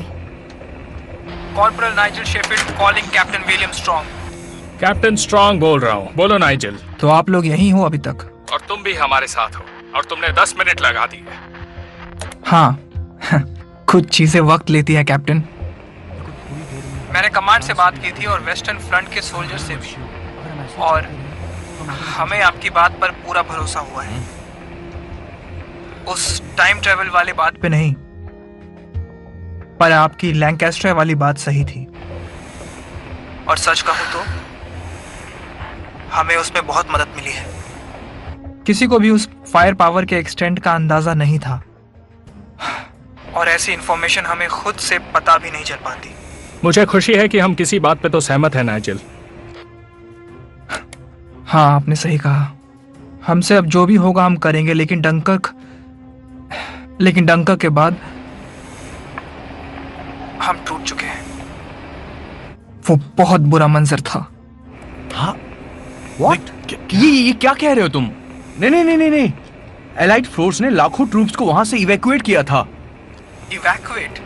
Corporal Nigel Sheffield calling captain William strong. Captain strong बोल रहा हूँ। बोलो नाइजल। तो आप लोग यहीं हो अभी तक? और तुम भी हमारे साथ हो और तुमने 10 मिनट लगा दिए। हाँ कुछ चीजें वक्त लेती है कैप्टन। मैंने कमांड से बात की थी और वेस्टर्न फ्रंट के सोल्जर से भी, और हमें आपकी बात पर पूरा भरोसा हुआ है। उस टाइम ट्रेवल वाली बात पे नहीं, पर आपकी लैंकास्टर वाली बात सही थी। और सच कहूं तो हमें उसमें बहुत मदद मिली है। किसी को भी उस फायर पावर के एक्सटेंट का अंदाजा नहीं था, और ऐसी इंफॉर्मेशन हमें खुद से पता भी नहीं चल पाती। मुझे खुशी है कि हम किसी बात पे तो सहमत हैं नाइजल। हाँ आपने सही कहा, हमसे अब जो भी होगा हम करेंगे, लेकिन डंकर्क के बाद हम टूट चुके हैं। वो बहुत बुरा मंजर था। हाँ ये क्या कह रहे हो तुम? नहीं, एलाइड फोर्स ने लाखों ट्रूप्स को वहां से इवैक्यूएट किया था। इवैक्यूएट?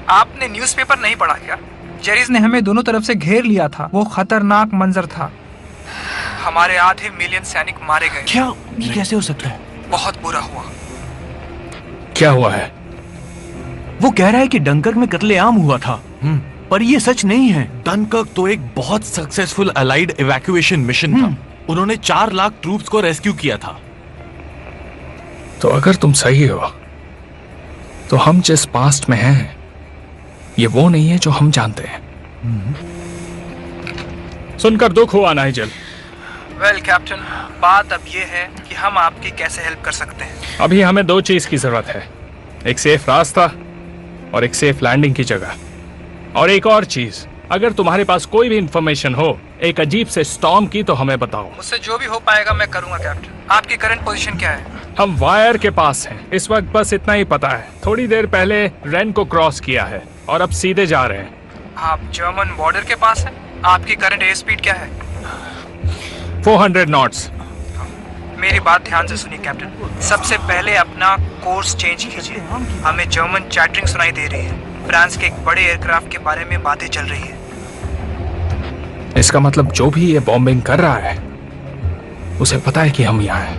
आपने न्यूज़पेपर नहीं पढ़ा क्या? जेरिस ने हमें दोनों तरफ से घेर लिया था। वो खतरनाक मंजर था। हमारे आधे मिलियन सैनिक मारे गए। क्या? ये कैसे हो सकता है? बहुत बुरा हुआ। क्या हुआ है? वो कह रहा है कि डंकर्क में कत्लेआम हुआ था, पर ये सच नहीं है। डनकर्क तो एक बहुत सक्सेसफुल अलाइड इवैक्यूएशन मिशन था। उन्होंने 4 लाख ट्रूप्स को रेस्क्यू किया था। तो अगर तुम सही हो तो हम जिस पास्ट में हैं ये वो नहीं है जो हम जानते हैं। सुनकर दुख हुआ नाइजल। वेल कैप्टन, बात अब ये है कि हम आपकी कैसे हेल्प कर सकते हैं। अभी हमें 2 चीज की जरूरत है, एक सेफ रास्ता और एक सेफ लैंडिंग की जगह। और एक और चीज, अगर तुम्हारे पास कोई भी इंफॉर्मेशन हो एक अजीब से स्टॉर्म की तो हमें बताओ। मुझसे जो भी हो पाएगा मैं करूंगा कैप्टन। आपकी करंट पोजीशन क्या है? हम वायर के पास हैं इस वक्त, बस इतना ही पता है। थोड़ी देर पहले रेन को क्रॉस किया है और अब सीधे जा रहे हैं। आप जर्मन बॉर्डर के पास हैं। आपकी करंट एयर स्पीड क्या है? 400 नॉट्स। मेरी बात ध्यान से सुनिए कैप्टन। सबसे पहले अपना कोर्स चेंज कीजिए। हमें जर्मन चैटरिंग सुनाई दे रही है। फ्रांस के एक बड़े एयरक्राफ्ट के बारे में बातें चल रही है। इसका मतलब जो भी ये बॉम्बिंग कर रहा है उसे पता है कि हम यहाँ हैं।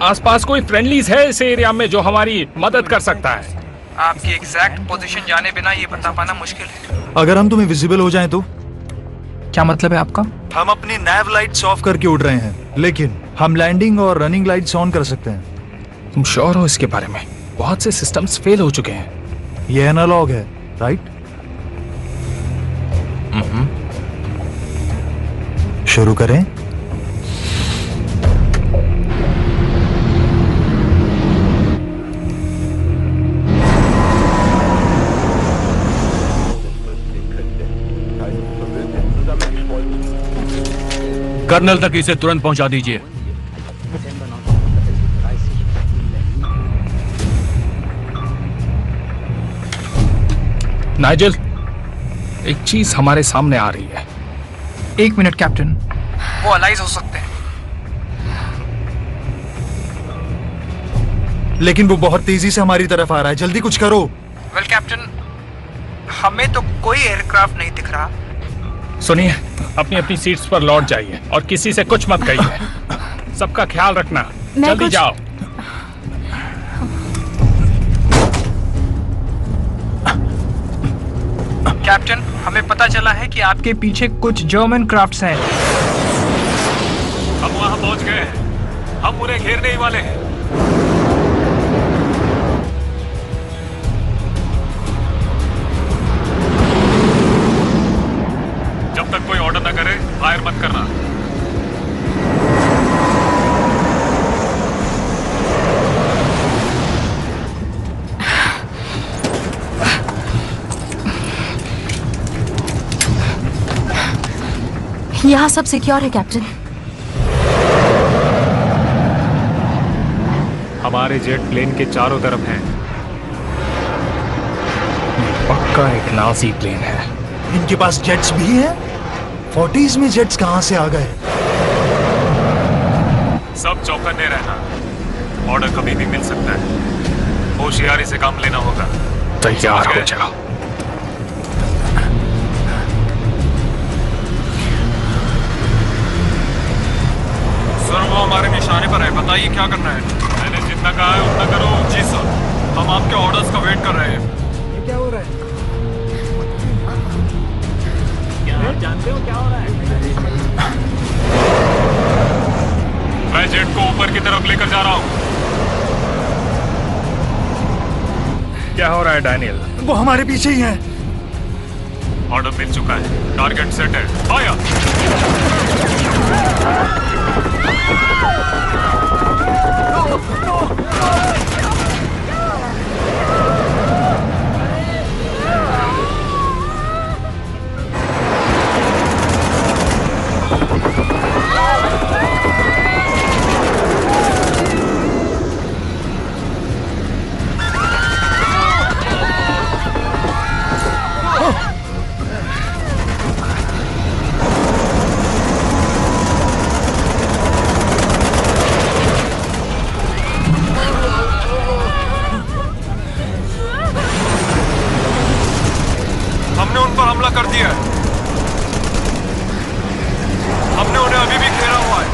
आसपास कोई फ्रेंडलीज है इस एरिया में जो हमारी मदद कर सकता है? आपकी एग्जैक्ट पोजीशन जाने बिना ये बता पाना मुश्किल है। अगर हम तुम्हें विजिबल हो जाएं तो? क्या मतलब है आपका? हम अपनी नैव लाइट्स ऑफ करके उड़ रहे हैं, लेकिन हम लैंडिंग और रनिंग लाइट्स ऑन कर सकते हैं। तुम श्योर हो इसके बारे में? बहुत से सिस्टम्स फेल हो चुके हैं। ये एनालॉग है, राइट? शुरू करें? कर्नल तक इसे तुरंत पहुंचा दीजिए। नाइजल, एक चीज हमारे सामने आ रही है। 1 मिनट कैप्टन। वो अलाइज हो सकते हैं, लेकिन वो बहुत तेजी से हमारी तरफ आ रहा है। जल्दी कुछ करो। वेल कैप्टन, हमें तो कोई एयरक्राफ्ट नहीं दिख रहा। सुनिए, अपनी अपनी सीट्स पर लौट जाइए और किसी से कुछ मत कहिए। सबका ख्याल रखना। जल्दी जाओ। कैप्टन, हमें पता चला है कि आपके पीछे कुछ जर्मन क्राफ्ट्स हैं। हम वहां पहुंच गए हैं। हम उन्हें घेरने ही वाले हैं। जब तक कोई ऑर्डर न करे फायर मत करना। यहाँ सब सिक्योर है कैप्टन। हमारे जेट प्लेन के चारों तरफ हैं। पक्का एक नाजी प्लेन है। इनके पास जेट्स भी हैं? 40s में जेट्स कहां से आ गए? सब चौकन्ने रहना। ऑर्डर कभी भी मिल सकता है। होशियारी से काम लेना होगा। तैयार हो जाओ। सर, वो हमारे निशाने पर है। बताइए क्या करना है? मैंने जितना कहा है उतना करो। जी सर, हम आपके ऑर्डर्स का वेट कर रहे हैं। ये क्या हो रहा है? जानते हो क्या हो रहा है? मैं जेट को ऊपर की तरफ लेकर जा रहा हूँ। क्या हो रहा है डैनियल? वो हमारे पीछे ही हैं। ऑर्डर मिल चुका है। टारगेट सेट है। फायर! हमने उन पर हमला कर दिया है। हमने उन्हें अभी भी घेरा हुआ है।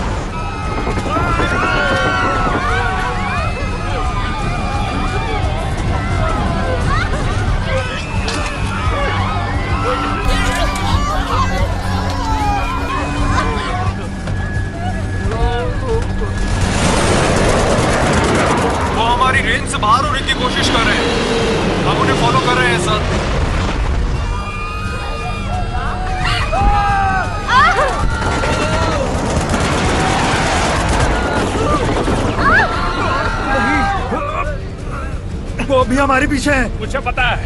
वो हमारी रेंज से बाहर होने की कोशिश कर रहे हैं। हम उन्हें फॉलो कर रहे हैं सर। वो अभी हमारे पीछे हैं। मुझे पता है।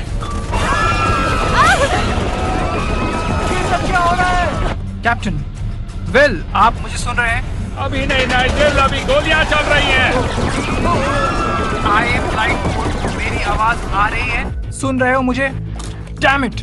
ये सब क्या हो रहा है? कैप्टन, वेल, आप मुझे सुन रहे हैं? अभी नहीं नाइजेल, अभी गोलियां चल रही हैं। I am flight mode. मेरी आवाज आ रही है? सुन रहे हो मुझे? Damn it!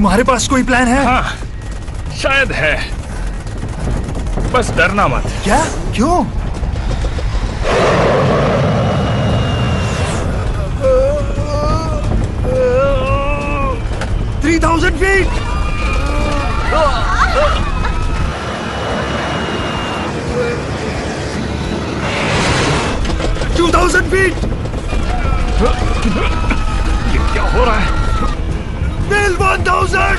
तुम्हारे पास कोई प्लान है? हाँ, शायद है, बस डरना मत। क्या? क्यों? $3,000 feet! 2,000 feet! ये क्या हो रहा है? Bill 1,000!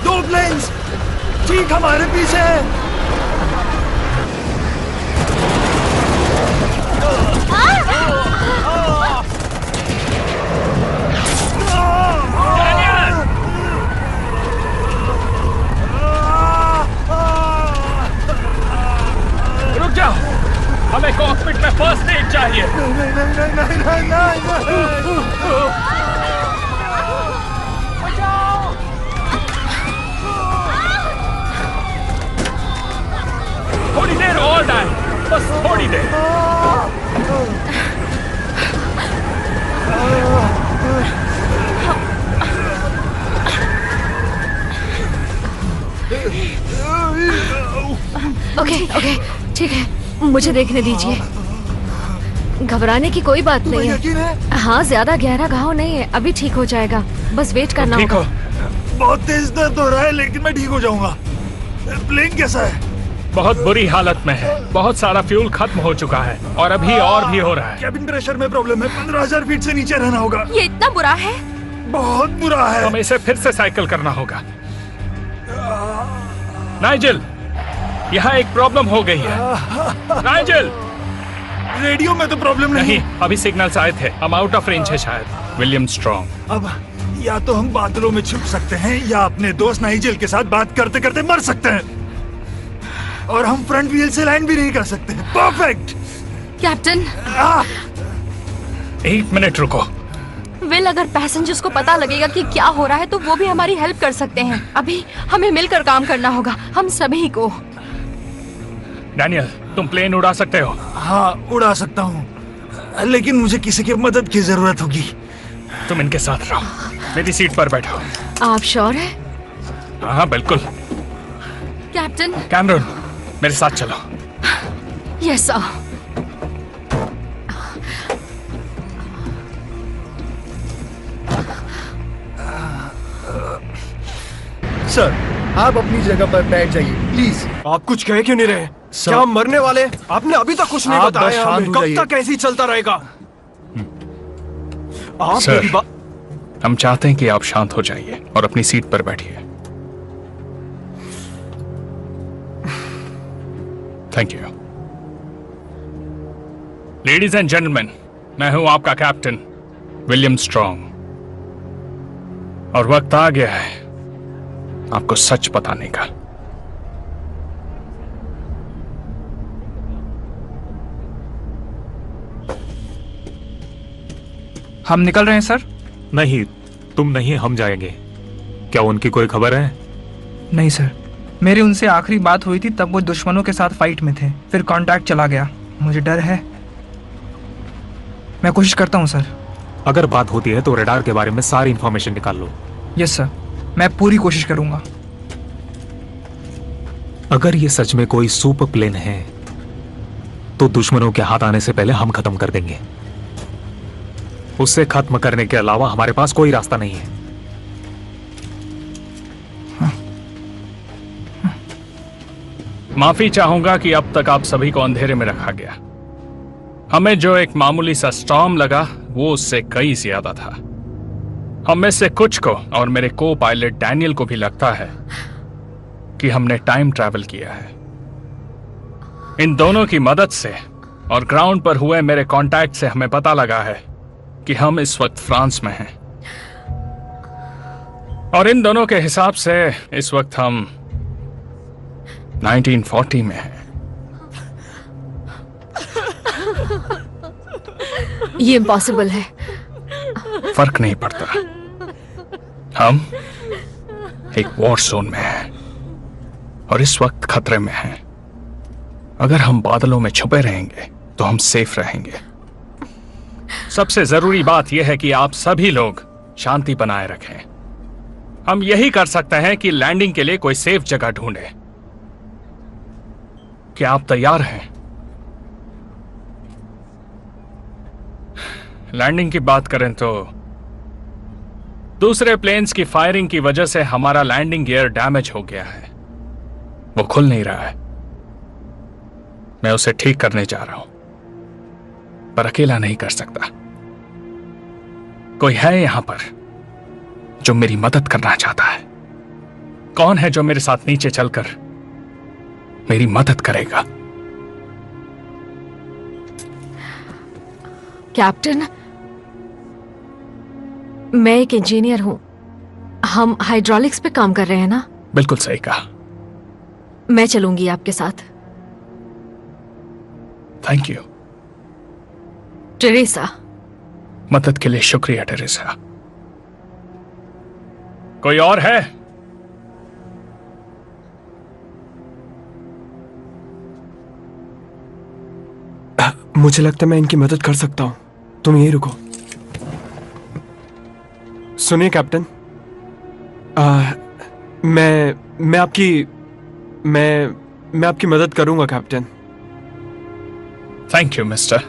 दो प्लेन्स ठीक हमारे पीछे है। रुक जाओ, हमें कॉकपिट में फर्स्ट एड चाहिए। थोड़ी देर और डाल, बस थोड़ी देर। ओके ओके, ठीक है, मुझे देखने दीजिए। घबराने की कोई बात नहीं है। हाँ, ज्यादा गहरा घाव नहीं है, अभी ठीक हो जाएगा, बस वेट करना ठीक होगा। हो। बहुत तेज दर्द हो रहा है, लेकिन मैं ठीक हो जाऊंगा। प्लेन कैसा है? बहुत बुरी हालत में है, बहुत सारा फ्यूल खत्म हो चुका है और अभी और भी हो रहा है। कैबिन प्रेशर में प्रॉब्लम है, 15,000 फीट से नीचे रहना होगा। ये इतना बुरा है? बहुत बुरा है। हमें इसे फिर से साइकिल करना होगा। नाइजेल, यहाँ एक प्रॉब्लम हो गई है। नाइजेल, रेडियो में तो प्रॉब्लम नहीं। अभी सिग्नल्स आए थे, हम आउट ऑफ रेंज है शायद। विलियम स्ट्रॉन्ग, अब या तो हम बादलों में छुप सकते हैं या अपने दोस्त नाइजेल के साथ बात करते करते मर सकते हैं, और हम फ्रंट व्हील से लैंड भी नहीं कर सकते। Perfect captain. 1 मिनट रुको। विल, अगर पैसेंजर्स को पता लगेगा कि क्या हो रहा है तो वो भी हमारी हेल्प कर सकते हैं। अभी हमें मिलकर काम करना होगा, हम सभी को। डैनियल, तुम प्लेन उड़ा सकते हो? हाँ, उड़ा सकता हूँ, लेकिन मुझे किसी की मदद की जरूरत होगी। तुम इनके साथ रहो, मेरी सीट पर बैठो। आप श्योर हैं? हाँ बिल्कुल। कैप्टन। कैमरन, मेरे साथ चलो। Yes sir. सर, आप अपनी जगह पर बैठ जाइए प्लीज। आप कुछ कह क्यों नहीं रहे? क्या हम मरने वाले? आपने अभी तक कुछ नहीं बताया हमें। कब तक ऐसे ही चलता रहेगा? आप सर, मेरी बात। हम चाहते हैं कि आप शांत हो जाइए और अपनी सीट पर बैठिए। Thank you. Ladies and gentleman, मैं हूं आपका कैप्टन विलियम स्ट्रॉन्ग, और वक्त आ गया है आपको सच बताने का। हम निकल रहे हैं सर। नहीं, तुम नहीं, हम जाएंगे। क्या उनकी कोई खबर है? नहीं सर, मेरी उनसे आखिरी बात हुई थी तब वो दुश्मनों के साथ फाइट में थे, फिर कांटेक्ट चला गया। मुझे डर है। मैं कोशिश करता हूँ सर। अगर बात होती है तो रडार के बारे में सारी इंफॉर्मेशन निकाल लो। यस सर, मैं पूरी कोशिश करूंगा। अगर ये सच में कोई सुपर प्लेन है तो दुश्मनों के हाथ आने से पहले हम खत्म कर देंगे। उससे खत्म करने के अलावा हमारे पास कोई रास्ता नहीं है। माफी चाहूंगा कि अब तक आप सभी को अंधेरे में रखा गया। हमें जो एक मामूली सा स्टॉर्म लगा वो उससे कई ज्यादा था। हम में से कुछ को और मेरे को पायलट डैनियल को भी लगता है कि हमने टाइम ट्रैवल किया है। इन दोनों की मदद से और ग्राउंड पर हुए मेरे कांटेक्ट से हमें पता लगा है कि हम इस वक्त फ्रांस में हैं। और इन दोनों के हिसाब से इस वक्त हम 1940 में हैं। ये इम्पॉसिबल है। फर्क नहीं पड़ता, हम एक वॉर जोन में हैं और इस वक्त खतरे में हैं। अगर हम बादलों में छुपे रहेंगे तो हम सेफ रहेंगे। सबसे जरूरी बात यह है कि आप सभी लोग शांति बनाए रखें। हम यही कर सकते हैं कि लैंडिंग के लिए कोई सेफ जगह ढूंढें। क्या आप तैयार हैं? लैंडिंग की बात करें तो दूसरे प्लेन्स की फायरिंग की वजह से हमारा लैंडिंग गियर डैमेज हो गया है, वो खुल नहीं रहा है। मैं उसे ठीक करने जा रहा हूं, पर अकेला नहीं कर सकता। कोई है यहां पर जो मेरी मदद करना चाहता है? कौन है जो मेरे साथ नीचे चलकर मेरी मदद करेगा? कैप्टन, मैं एक इंजीनियर हूं। हम हाइड्रोलिक्स पे काम कर रहे हैं ना? बिल्कुल सही कहा। मैं चलूंगी आपके साथ। Thank you Teresa. मदद के लिए शुक्रिया टेरेसा। कोई और है? मुझे लगता है मैं इनकी मदद कर सकता हूं। तुम यहीं रुको। सुनिए कैप्टन, मैं आपकी मदद करूंगा captain. Thank you mister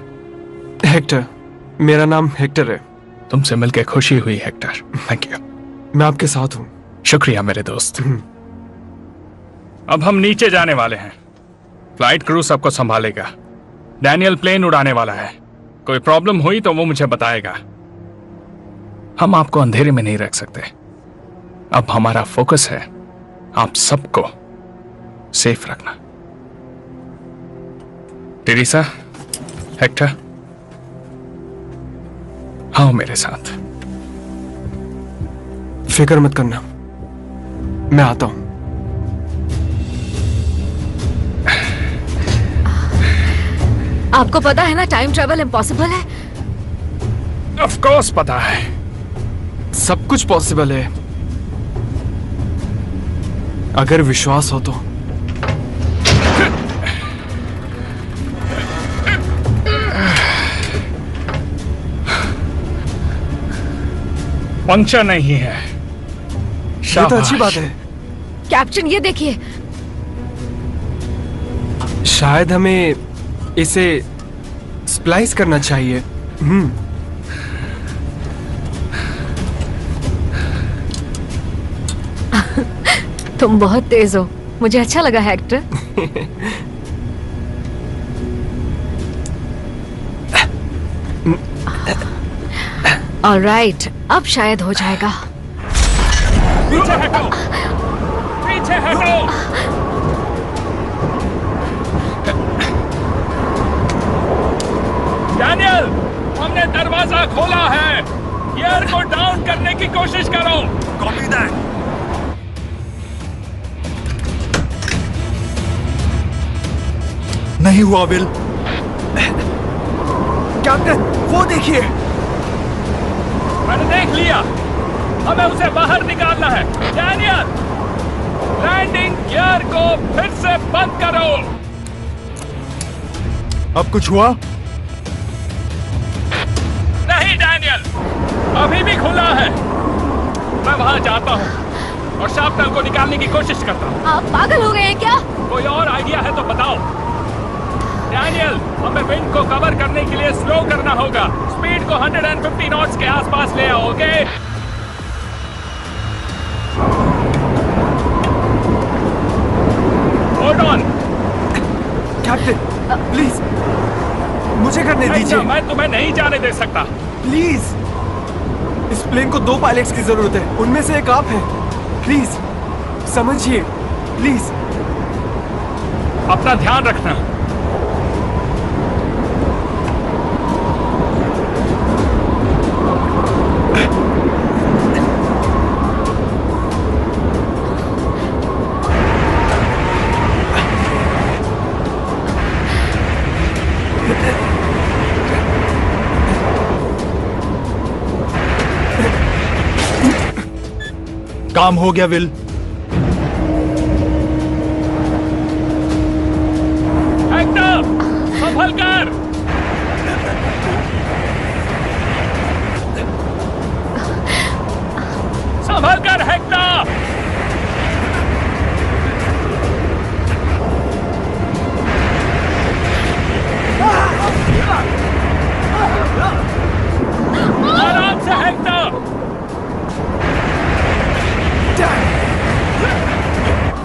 Hector. मेरा नाम हेक्टर है। तुमसे मिलकर खुशी हुई हेक्टर। Thank you. मैं आपके साथ हूं। शुक्रिया मेरे दोस्त। अब हम नीचे जाने वाले हैं। फ्लाइट क्रू सबको संभालेगा। डैनियल प्लेन उड़ाने वाला है। कोई प्रॉब्लम हुई तो वो मुझे बताएगा। हम आपको अंधेरे में नहीं रख सकते। अब हमारा फोकस है आप सबको सेफ रखना। टेरेसा, हेक्टर, आओ मेरे साथ। फिक्र मत करना, मैं आता हूं। आपको पता है ना टाइम ट्रैवल इम्पॉसिबल है? ऑफ कोर्स पता है। सब कुछ पॉसिबल है अगर विश्वास हो तो। पंक्चर नहीं है। ये तो अच्छी बात है। कैप्टन ये देखिए। शायद हमें इसे स्प्लाइस करना चाहिए। तुम बहुत तेज हो। मुझे अच्छा लगा हेक्टर। ऑलराइट, अब शायद हो जाएगा। पीछे हटो, पीछे हटो। डैनियल, हमने दरवाजा खोला है। गियर को डाउन करने की कोशिश करो। Copy that. नहीं हुआ बिल। कैप्टन, वो देखिए। मैंने देख लिया। हमें उसे बाहर निकालना है। डैनियल, लैंडिंग गियर को फिर से बंद करो। अब कुछ हुआ? नहीं डैनियल, अभी भी खुला है। मैं वहां जाता हूँ और शार्पनर को निकालने की कोशिश करता हूँ। आप पागल हो गए हैं क्या? कोई और आइडिया है तो बताओ। डैनियल, हमें विंड को कवर करने के लिए स्लो करना होगा। स्पीड को 150 नॉट्स के आसपास ले आओ, okay? Hold on. Captain, please मुझे करने दीजिए। मैं तुम्हें नहीं जाने दे सकता। प्लीज। इस प्लेन को 2 पायलट्स की जरूरत है। उनमें से एक आप हैं। प्लीज समझिए। प्लीज अपना ध्यान रखना। काम हो गया विल। हेक्टर, संभल कर। संभल कर हेक्टर। आराम से हेक्टर।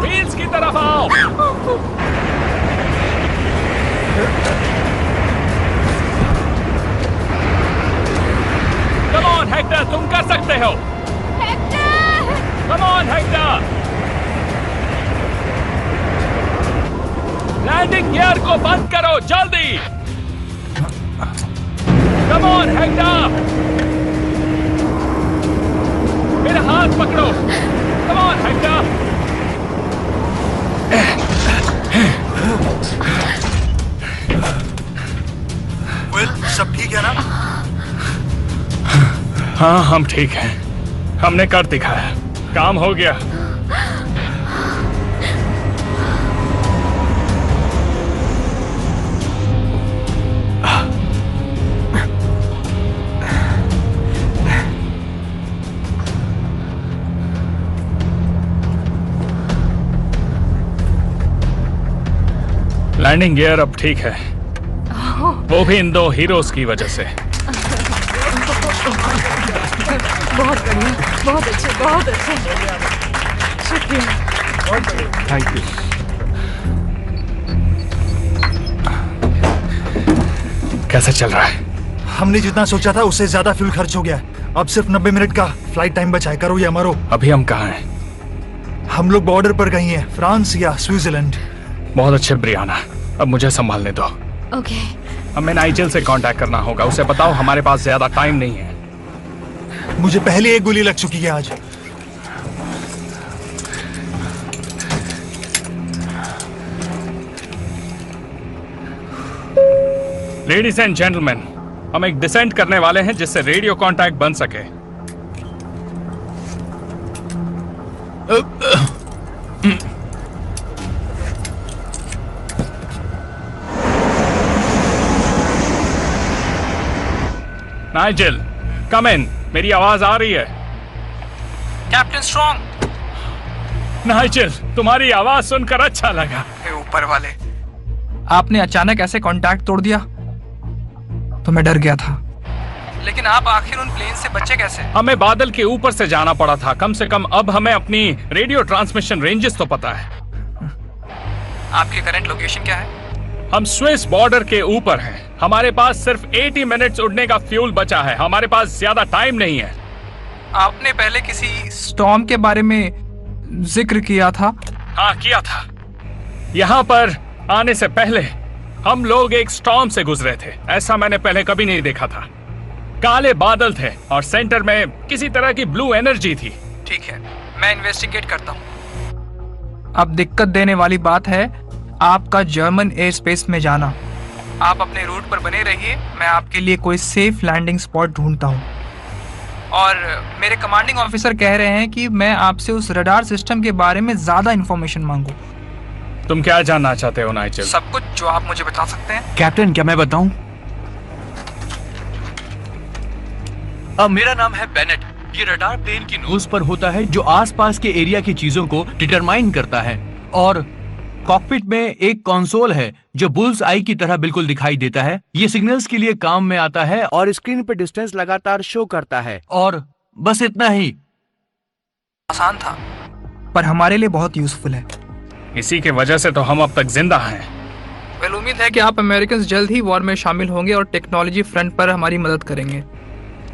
व्हील्स की तरफ आओ। कम ऑन हेक्टर, तुम कर सकते हो। Come on Hector. Landing gear को बंद करो जल्दी। Come on Hector. मेरा हाथ पकड़ो। कम ऑन हेक्टर। विल, सब ठीक है ना? हाँ, हम ठीक हैं। हमने कर दिखाया, काम हो गया। लैंडिंग गियर अब ठीक है, वो भी इन दो हीरोज की वजह से। बहुत बढ़िया, बहुत अच्छे, बहुत अच्छे। शुक्रिया। Thank you. कैसा चल रहा है? हमने जितना सोचा था उससे ज्यादा फ्यूल खर्च हो गया। अब सिर्फ 90 मिनट का फ्लाइट टाइम बचा है, करो या मरो। अभी हम कहाँ हैं? हम लोग बॉर्डर पर कहीं हैं, फ्रांस या स्विट्जरलैंड। बहुत अच्छे ब्रियाना, अब मुझे संभालने दो। ओके। हमें नाइजेल से कांटेक्ट करना होगा, उसे बताओ हमारे पास ज्यादा टाइम नहीं है। मुझे पहले एक गोली लग चुकी है आज। लेडीज एंड जेंटलमैन, हम एक डिसेंट करने वाले हैं जिससे रेडियो कांटेक्ट बन सके। नाइजेल, कम इन, मेरी आवाज आ रही है? Captain strong. नाइजेल, तुम्हारी आवाज सुनकर अच्छा लगा। ऊपर वाले, आपने अचानक ऐसे कांटेक्ट तोड़ दिया तो मैं डर गया था। लेकिन आप आखिर उन प्लेन से बचे कैसे? हमें बादल के ऊपर से जाना पड़ा था। कम से कम अब हमें अपनी रेडियो ट्रांसमिशन रेंजेस तो पता है। आपकी करंट लोकेशन क्या है? हम स्विस बॉर्डर के ऊपर हैं। हमारे पास सिर्फ 80 मिनट्स उड़ने का फ्यूल बचा है। हमारे पास ज्यादा टाइम नहीं है। आपने पहले किसी स्टॉर्म के बारे में जिक्र किया था? हाँ, किया था। यहाँ पर आने से पहले हम लोग एक स्टॉर्म से गुजरे थे। ऐसा मैंने पहले कभी नहीं देखा था। काले बादल थे और सेंटर में किसी तरह की ब्लू एनर्जी थी। ठीक है, मैं इन्वेस्टिगेट करता हूँ। अब दिक्कत देने वाली बात है आपका जर्मन एयर स्पेस में जाना। आप अपने रूट पर बने रहिए, मैं आपके लिए कोई सेफ लैंडिंग स्पॉट ढूंढता हूँ। और मेरे कमांडिंग ऑफिसर कह रहे हैं कि मैं आपसे उस रडार सिस्टम के बारे में ज्यादा इंफॉर्मेशन मांगू। तुम क्या जानना चाहते हो नाइजेल? सब कुछ जो आप मुझे बता सकते हैं। कैप्टन, क्या मैं बताऊं? मेरा नाम है बेनेट। ये रडार प्लेन की नोज पर होता है जो आसपास के एरिया की चीजों को डिटरमाइन करता है। और कॉकपिट में एक कंसोल है जो बुल्स आई की तरह बिल्कुल दिखाई देता है। ये सिग्नल्स के लिए काम में आता है और स्क्रीन पर डिस्टेंस लगातार शो करता है। और बस इतना ही। आसान था, पर हमारे लिए बहुत यूजफुल है। इसी के वजह से तो हम अब तक जिंदा हैं। वेल, उम्मीद है कि आप अमेरिकन जल्द ही वॉर में शामिल होंगे और टेक्नोलॉजी फ्रंट पर हमारी मदद करेंगे।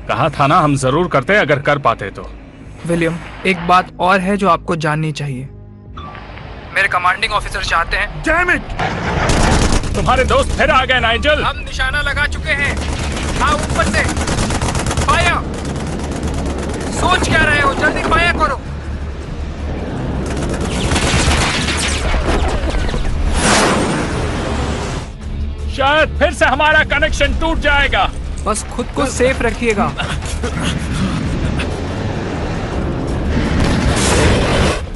कहा था ना, हम जरूर करते अगर कर पाते तो। विलियम, एक बात और है जो आपको जाननी चाहिए। मेरे कमांडिंग ऑफिसर चाहते हैं। Damn it! तुम्हारे दोस्त फिर आ गए नाइजल। हम निशाना लगा चुके हैं। हाँ, ऊपर से फायर। सोच क्या रहे हो, जल्दी फायर करो। शायद फिर से हमारा कनेक्शन टूट जाएगा। बस खुद को सेफ रखिएगा।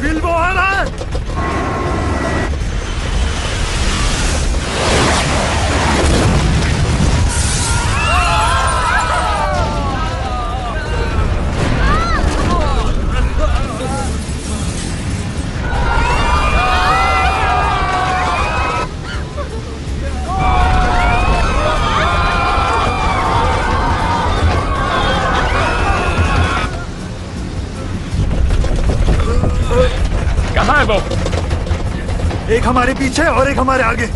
बिल्बो आ रहा है। कहाँ है वो? एक हमारे पीछे और एक हमारे आगे।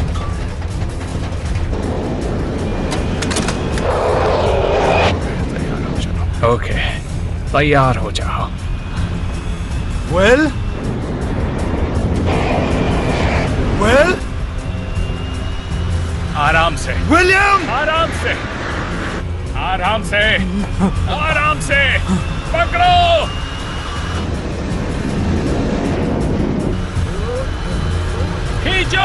ओके, तैयार हो जाओ। वेल आराम से विलियम, आराम से, आराम से, आराम से पकड़ो। खींचो।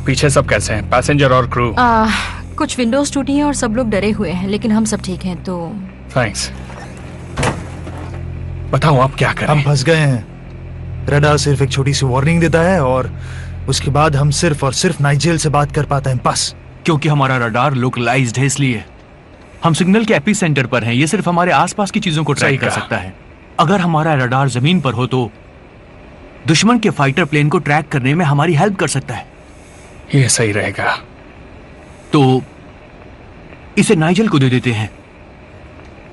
पीछे सब कैसे हैं? पैसेंजर और क्रू? कुछ विंडोज टूटी हैं और सब लोग डरे हुए हैं, लेकिन हम सब ठीक हैं। तो थैंक्स। बताओ आप क्या करें? हम फंस गए हैं। रडार सिर्फ एक छोटी सी वार्निंग देता है और उसके बाद हम सिर्फ और सिर्फ नाइजेल से बात कर पाते हैं, बस। क्योंकि हमारा रडार लोकलाइज्ड है, इसलिए हम सिग्नल के एपी सेंटर पर हैं। ये सिर्फ हमारे आसपास की चीजों को ट्रैक कर सकता है। अगर हमारा रडार जमीन पर हो तो दुश्मन के फाइटर प्लेन को ट्रैक करने में हमारी हेल्प कर सकता है। ये सही रहेगा। तो इसे नाइजल को दे देते हैं।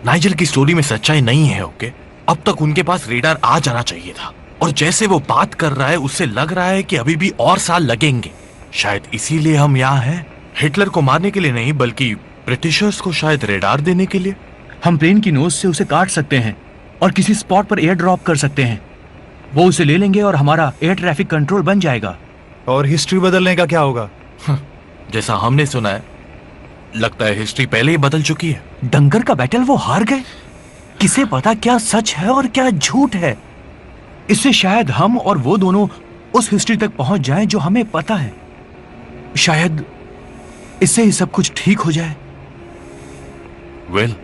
नाइजल की स्टोरी में सच्चाई नहीं है, ओके? अब तक उनके पास रेडार आ जाना चाहिए था, और जैसे वो बात कर रहा है उससे लग रहा है कि अभी भी और साल लगेंगे। शायद इसीलिए हम यहाँ हैं, हिटलर को मारने के लिए नहीं, बल्कि ब्रिटिशर्स को शायद रेडार देने के लिए। हम प्लेन की नोज से उसे काट सकते हैं और किसी स्पॉट पर एयर ड्रॉप कर सकते हैं। वो उसे ले लेंगे और हमारा एयर ट्रैफिक कंट्रोल बन जाएगा। और हिस्ट्री बदलने का क्या होगा? जैसा हमने सुना है, लगता है हिस्ट्री पहले ही बदल चुकी है। डंगर का बैटल वो हार गए। किसे पता क्या सच है और क्या झूठ है। इससे शायद हम और वो दोनों उस हिस्ट्री तक पहुंच जाएं जो हमें पता है। शायद इससे ही सब कुछ ठीक हो जाए। वेल,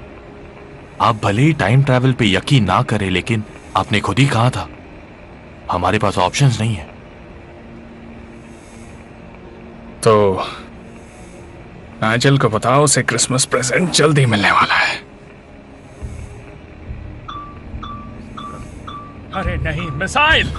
आप भले ही टाइम ट्रैवल पे यकीन ना करें, लेकिन आपने खुद ही कहा था हमारे पास ऑप्शंस नहीं है। तो नाइजल को बताओ उसे क्रिसमस प्रेजेंट जल्दी मिलने वाला है। अरे नहीं, missile!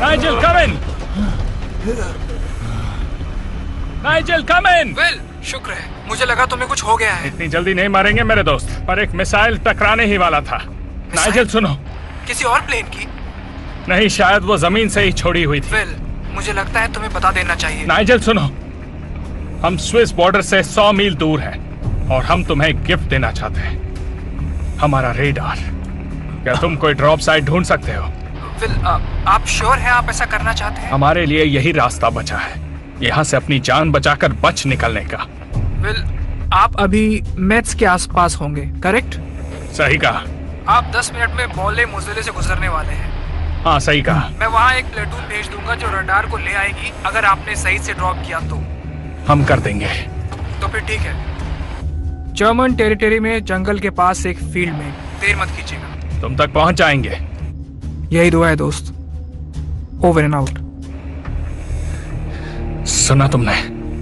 Nigel, come in! Nigel, come in! Well, शुक्र है। मुझे लगा तुम्हें कुछ हो गया है। इतनी जल्दी नहीं मारेंगे मेरे दोस्त, पर एक मिसाइल टकराने ही वाला था। नाइजल सुनो। किसी और प्लेन की? नहीं, शायद वो जमीन से ही छोड़ी हुई थी। वेल, मुझे लगता है तुम्हें बता देना चाहिए। नाइजल सुनो, हम स्विस बॉर्डर से 100 मील दूर हैं और हम तुम्हें गिफ्ट देना चाहते हैं, हमारा रेडार। क्या तुम कोई ड्रॉप साइट ढूंढ सकते हो? विल, आप श्योर हैं आप ऐसा करना चाहते हैं? हमारे लिए यही रास्ता बचा है, यहाँ से अपनी जान बचाकर बच निकलने का। विल, आप अभी मेट्स के आसपास होंगे, करेक्ट? सही कहा। आप 10 मिनट में मोहल्ले मुजले से गुजरने वाले हैं। हाँ सही कहा। मैं वहाँ एक प्लेटून भेज दूंगा जो रडार को ले आएगी अगर आपने सही से ड्रॉप किया तो। हम कर देंगे। तो फिर ठीक है। जर्मन टेरिटरी में जंगल के पास एक फील्ड में। देर मत कीजिएगा। तुम तक पहुंच जाएंगे। यही दुआ है दोस्त। Over and out. सुना तुमने?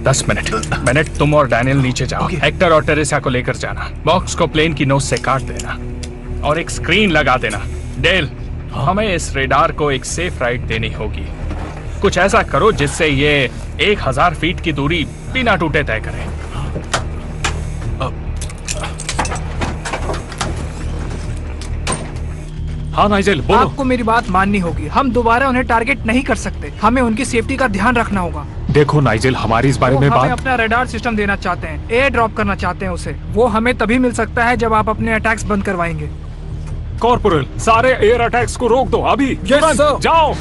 10 मिनट तुम और डैनियल नीचे जाओ। हेक्टर और टेरेसा को लेकर जाना। बॉक्स को प्लेन की नोज से काट देना और एक स्क्रीन लगा देना। डेल, हमें इस रेडार को एक सेफ राइड देनी होगी। कुछ ऐसा करो जिससे ये 1000 फीट की दूरी बिना टूटे तय करे। हाँ नाइजेल, बोलो। आपको मेरी बात माननी होगी। हम दोबारा उन्हें टारगेट नहीं कर सकते। हमें उनकी सेफ्टी का ध्यान रखना होगा। देखो नाइजेल, हमारी इस बारे में हमें बात। अपना रडार सिस्टम देना चाहते हैं, एयर ड्रॉप करना चाहते हैं उसे। वो हमें तभी मिल सकता है जब आप अपने अटैक्स बंद करवाएंगे। कॉर्पोरल, सारे एयर अटैक्स को रोक दो अभी। Yes, sir. जाओ।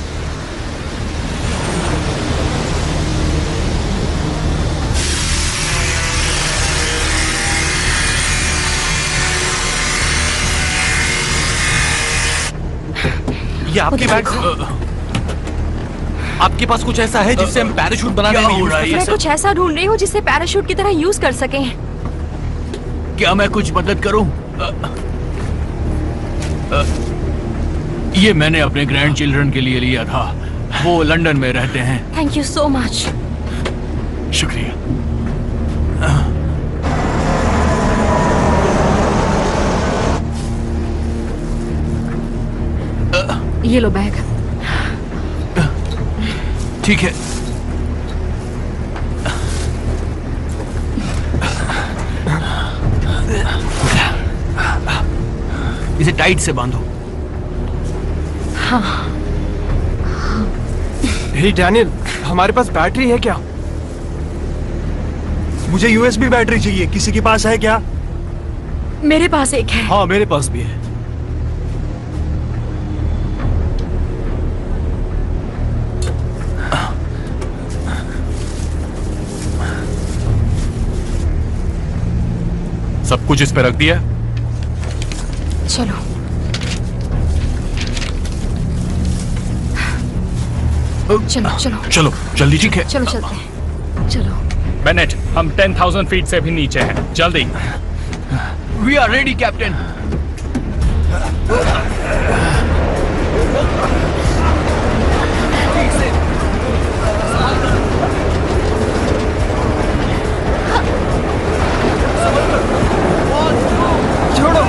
ये आपके बैग आपके पास कुछ ऐसा है जिससे हम पैराशूट बनाने में यूज कर मैं कुछ ऐसा ढूंढ रही हूँ जिसे पैराशूट की तरह यूज कर सकें। क्या मैं कुछ मदद करूं? ये मैंने अपने ग्रैंड चिल्ड्रन के लिए लिया था। वो लंदन में रहते हैं। Thank you so much. शुक्रिया। ये लो बैग। ठीक है। इसे टाइट से बांधो। हाँ। हे डैनियल, हमारे पास बैटरी है क्या? मुझे यूएसबी बैटरी चाहिए। किसी के पास है क्या? मेरे पास एक है। हाँ मेरे पास भी है। सब कुछ इस पे रख दिया? चलो। चलो चलो चलो जल्दी। ठीक है, चलो चलते हैं। चलो। बेनेट, हम 10,000 फीट से भी नीचे हैं। जल्दी। We are ready captain. छोड़ो।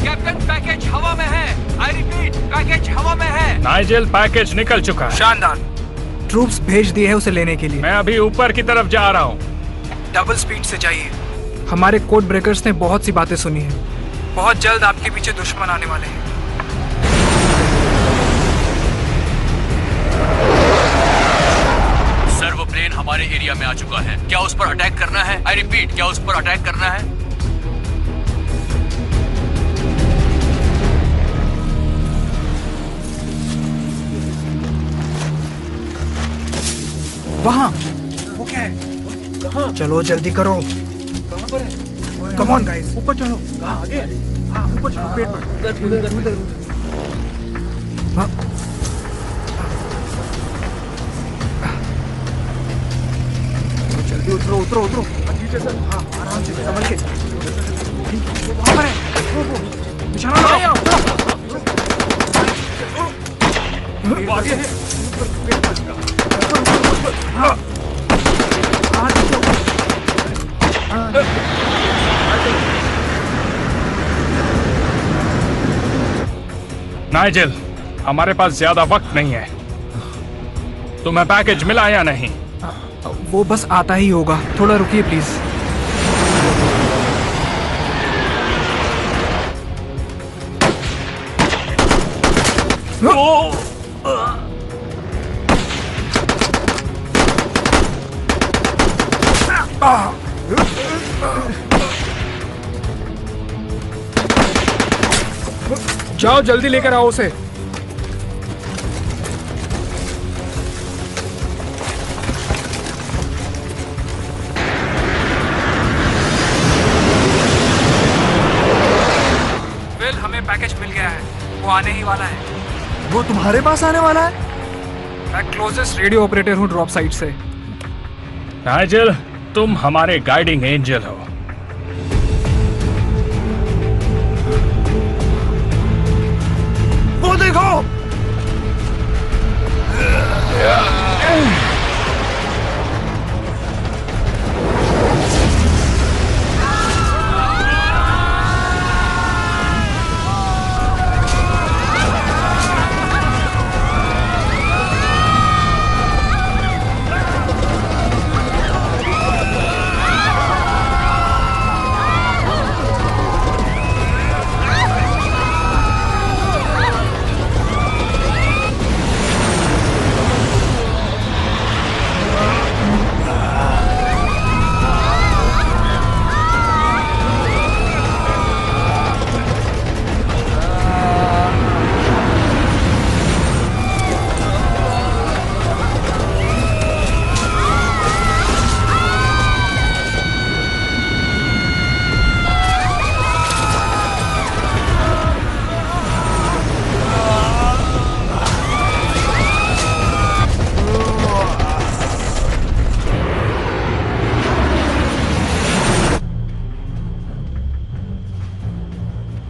कैप्टन, पैकेज हवा में है। आई रिपीट, पैकेज हवा में है। नाइजेल, पैकेज निकल चुका है। शानदार। ट्रूप्स भेज दिए हैं उसे लेने के लिए। मैं अभी ऊपर की तरफ जा रहा हूँ। डबल स्पीड से जाइए। हमारे कोड ब्रेकर्स ने बहुत सी बातें सुनी हैं। बहुत जल्द आपके पीछे दुश्मन आने वाले हैं। सर, वो प्लेन हमारे एरिया में आ चुका है। क्या उस पर अटैक करना है? आई रिपीट, क्या उस पर अटैक करना है? वहाँ। वो क्या है? चलो जल्दी करो। कम ऑन गाइस, ऊपर चलो। आगे। हाँ, ऊपर चलो, पेड़ पर। हाँ। जल्दी उतरो उतरो उतरो। नीचे से। हाँ, आराम से संभल के। वो वहाँ पर है। वो निशाना लगाओ। आगे है। हाँ। नाइजेल, हमारे पास ज्यादा वक्त नहीं है। तुम्हें पैकेज मिला या नहीं? वो बस आता ही होगा। थोड़ा रुकिए प्लीज। जाओ जल्दी लेकर आओ उसे। विल, हमें पैकेज मिल गया है, वो आने ही वाला है। वो तुम्हारे पास आने वाला है? मैं क्लोजेस्ट रेडियो ऑपरेटर हूँ ड्रॉप साइट से। नाइजेल, तुम हमारे गाइडिंग एंजल हो। वो देखो।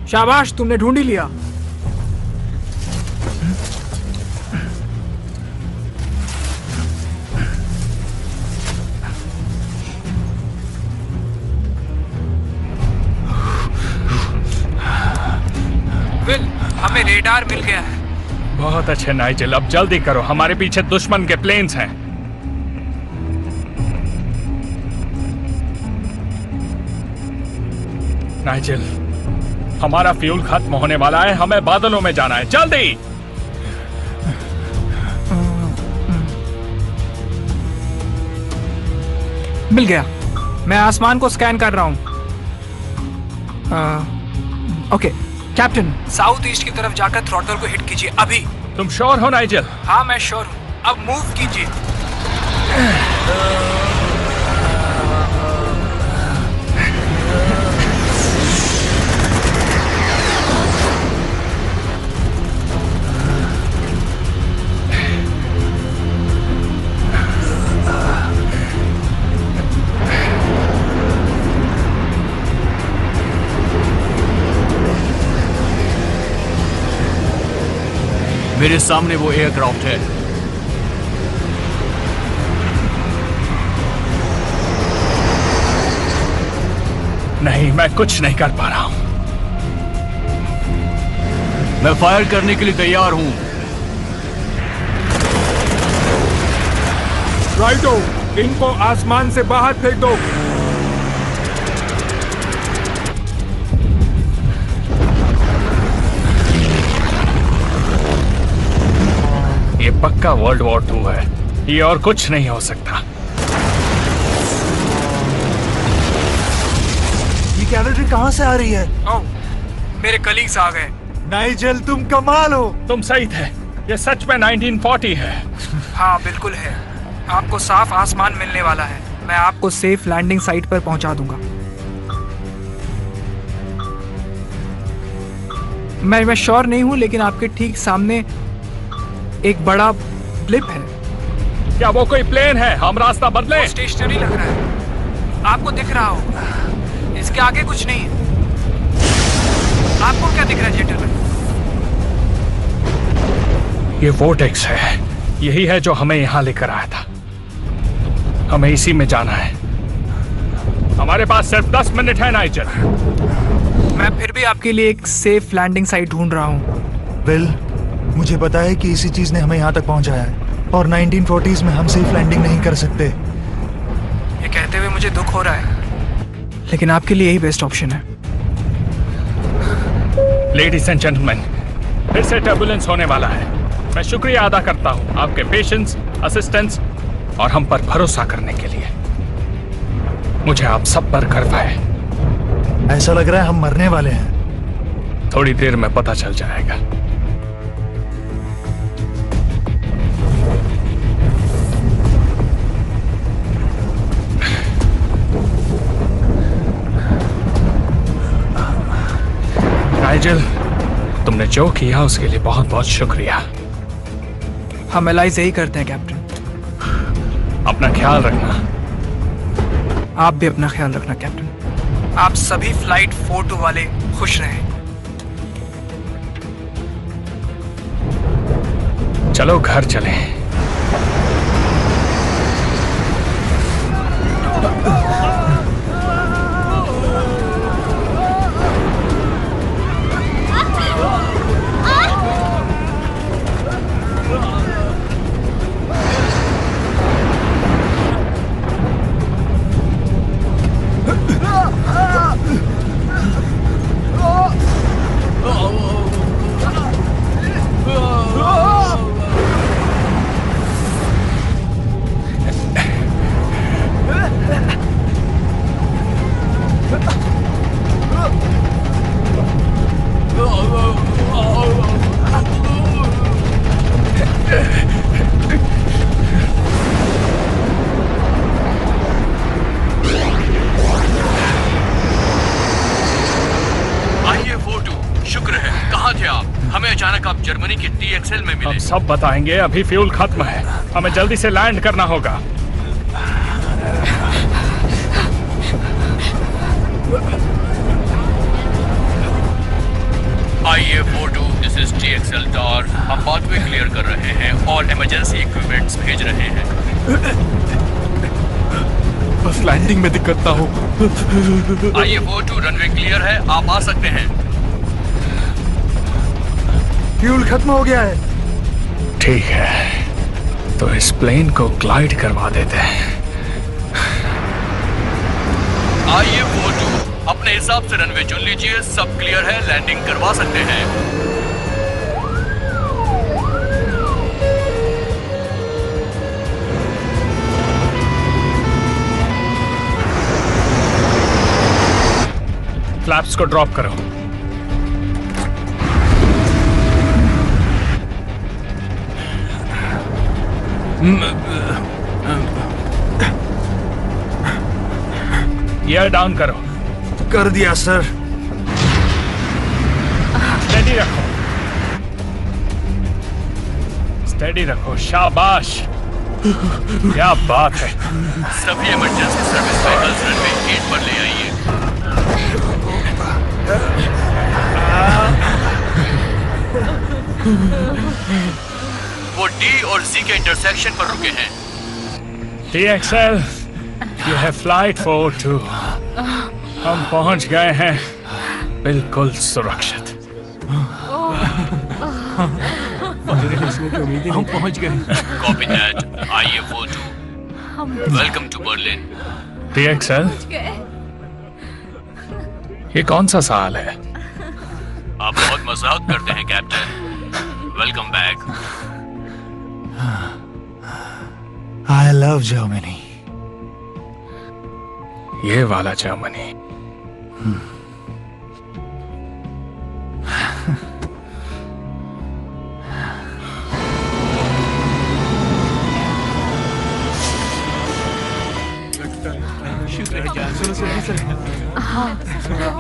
शाबाश, तुमने ढूंढ ही लिया। विल, हमें रेडार मिल गया है। बहुत अच्छे नाइजेल, अब जल्दी करो, हमारे पीछे दुश्मन के प्लेन्स हैं। नाइजेल, हमारा फ्यूल खत्म होने वाला है, हमें बादलों में जाना है, जल्दी। मिल गया, मैं आसमान को स्कैन कर रहा हूं। ओके कैप्टन, साउथ ईस्ट की तरफ जाकर थ्रॉटल को हिट कीजिए अभी। तुम श्योर हो नाइजेल? हाँ मैं श्योर हूं, अब मूव कीजिए। मेरे सामने वो एयरक्राफ्ट है। नहीं, मैं कुछ नहीं कर पा रहा हूं। मैं फायर करने के लिए तैयार हूं। राइटो, इनको आसमान से बाहर फेंक दो। ये पक्का वर्ल्ड वॉर 2 है, ये और कुछ नहीं हो सकता। ये कैवेलरी कहां से आ रही है? ओह, मेरे कलीग्स आ गए। नाइजेल, तुम कमाल हो। तुम सही थे, ये सच में 1940 है। हाँ बिल्कुल है, आपको साफ आसमान मिलने वाला है। मैं आपको सेफ लैंडिंग साइट पर पहुंचा दूंगा। मैं श्योर नहीं हूं, लेकिन आपके ठीक सामने एक बड़ा ब्लिप है। क्या वो कोई प्लेन है? हम रास्ता बदले। स्टेशनरी लग रहा है, आपको दिख रहा होगा। इसके आगे कुछ नहीं है। आपको क्या दिख रहा है जेंटलमैन? ये वोर्टेक्स है, यही है जो हमें यहाँ लेकर आया था। हमें इसी में जाना है। हमारे पास सिर्फ 10 मिनट है नाइजर। मैं फिर भी आपके लिए एक सेफ लैंडिंग साइट ढूंढ रहा हूँ। विल, मुझे पता है कि इसी चीज ने हमें यहाँ तक पहुँचाया है, और 1940s में हम सेफ लैंडिंग नहीं कर सकते। ये कहते हुए मुझे दुख हो रहा है, लेकिन आपके लिए यही बेस्ट ऑप्शन है। लेडीज एंड जेंटलमैन, फिर से टर्बुलेंस होने वाला है। मैं शुक्रिया अदा करता हूँ आपके पेशेंस, असिस्टेंस और हम पर भरोसा करने के लिए। मुझे आप सब पर गर्व है। ऐसा लग रहा है हम मरने वाले हैं। थोड़ी देर में पता चल जाएगा। नाइजल, तुमने जो किया उसके लिए बहुत बहुत शुक्रिया। हम एलाइज यही करते हैं कैप्टन। अपना ख्याल रखना। आप भी अपना ख्याल रखना कैप्टन। आप सभी फ्लाइट 42 वाले खुश रहें। चलो घर चलें। जर्मनी के TXL में मिले। हम सब बताएंगे, अभी फ्यूल खत्म है, हमें जल्दी से लैंड करना होगा। IA-42, this is TXL tower. हम पाथवे क्लियर कर रहे हैं और इमरजेंसी इक्विपमेंट्स भेज रहे हैं। बस लैंडिंग में दिक्कत ना हो। IA-42 रनवे क्लियर है, आप आ सकते हैं। फ्यूल खत्म हो गया है। ठीक है, तो इस प्लेन को ग्लाइड करवा देते हैं। IA-42, अपने हिसाब से रनवे चुन लीजिए, सब क्लियर है, लैंडिंग करवा सकते हैं। फ्लैप्स को ड्रॉप करो। गियर डाउन करो। कर दिया सर। स्टेडी रखो, स्टेडी रखो, शाबाश। क्या बात है। सभी इमरजेंसी सर्विस व्हीकल्स रनवे 8 पर ले आइए। वो D और Z के इंटरसेक्शन पर रुके हैं। TXL, ये है फ्लाइट 42। हम पहुंच गए हैं, बिल्कुल सुरक्षित। हम पहुंच गए। Copy that, IA-42, welcome to Berlin. TXL, ये कौन सा साल है? आप बहुत मजाक करते हैं captain. Welcome back. I love Germany. ये वाला जर्मनी।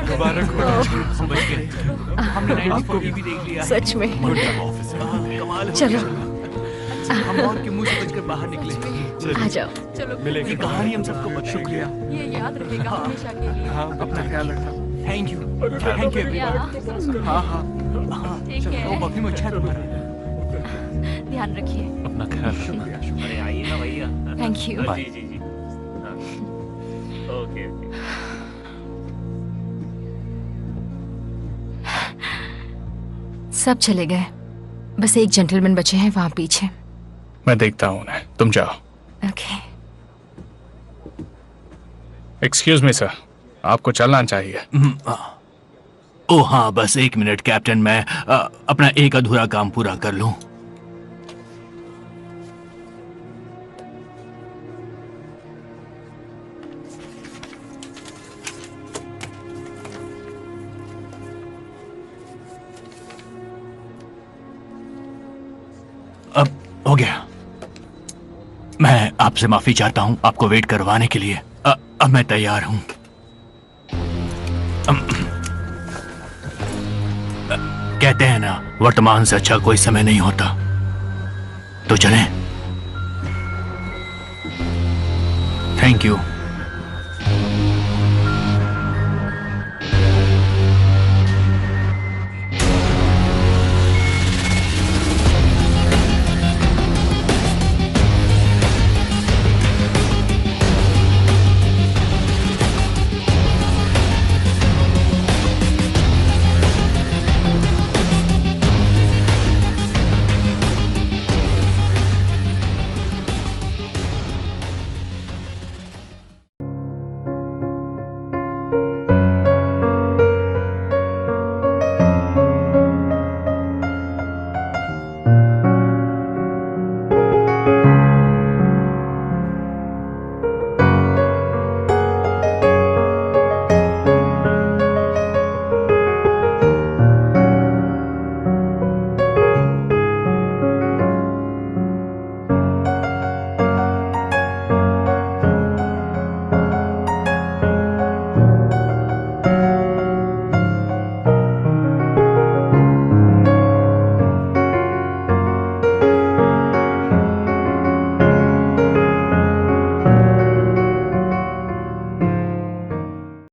मुबारक हो। हम बच गए। हमने 94 भी देख लिया। सच में। कमाल। चलो। हम मौत के मुंह से बचकर बाहर निकले। आ जाओ। चलो मिलेंगे। ये कहानी हम सबको बताएगी। शुक्रिया। ये याद रहेगा हमेशा के लिए। हाँ, अपना ख्याल रखना। Thank you everyone. हाँ हाँ ठीक है। वो बकरी में अच्छा तुम्हारा। ध्यान रखिए। अपना ख्याल। शुक्रिया शुक्रिया। अरे आइए ना भैया। Thank you. जी जी जी। Okay okay. सब चले गए, बस एक जेंटलमैन बचे हैं वहां पीछे। मैं देखता हूं उन्हें, तुम जाओ। ओके। एक्सक्यूज मी सर, आपको चलना चाहिए। ओ हाँ, बस 1 मिनट कैप्टन, मैं अपना एक अधूरा काम पूरा कर लूं। अब हो गया। मैं आपसे माफी चाहता हूं आपको वेट करवाने के लिए। अब मैं तैयार हूं। कहते हैं ना, वर्तमान से अच्छा कोई समय नहीं होता। तो चलें। Thank you.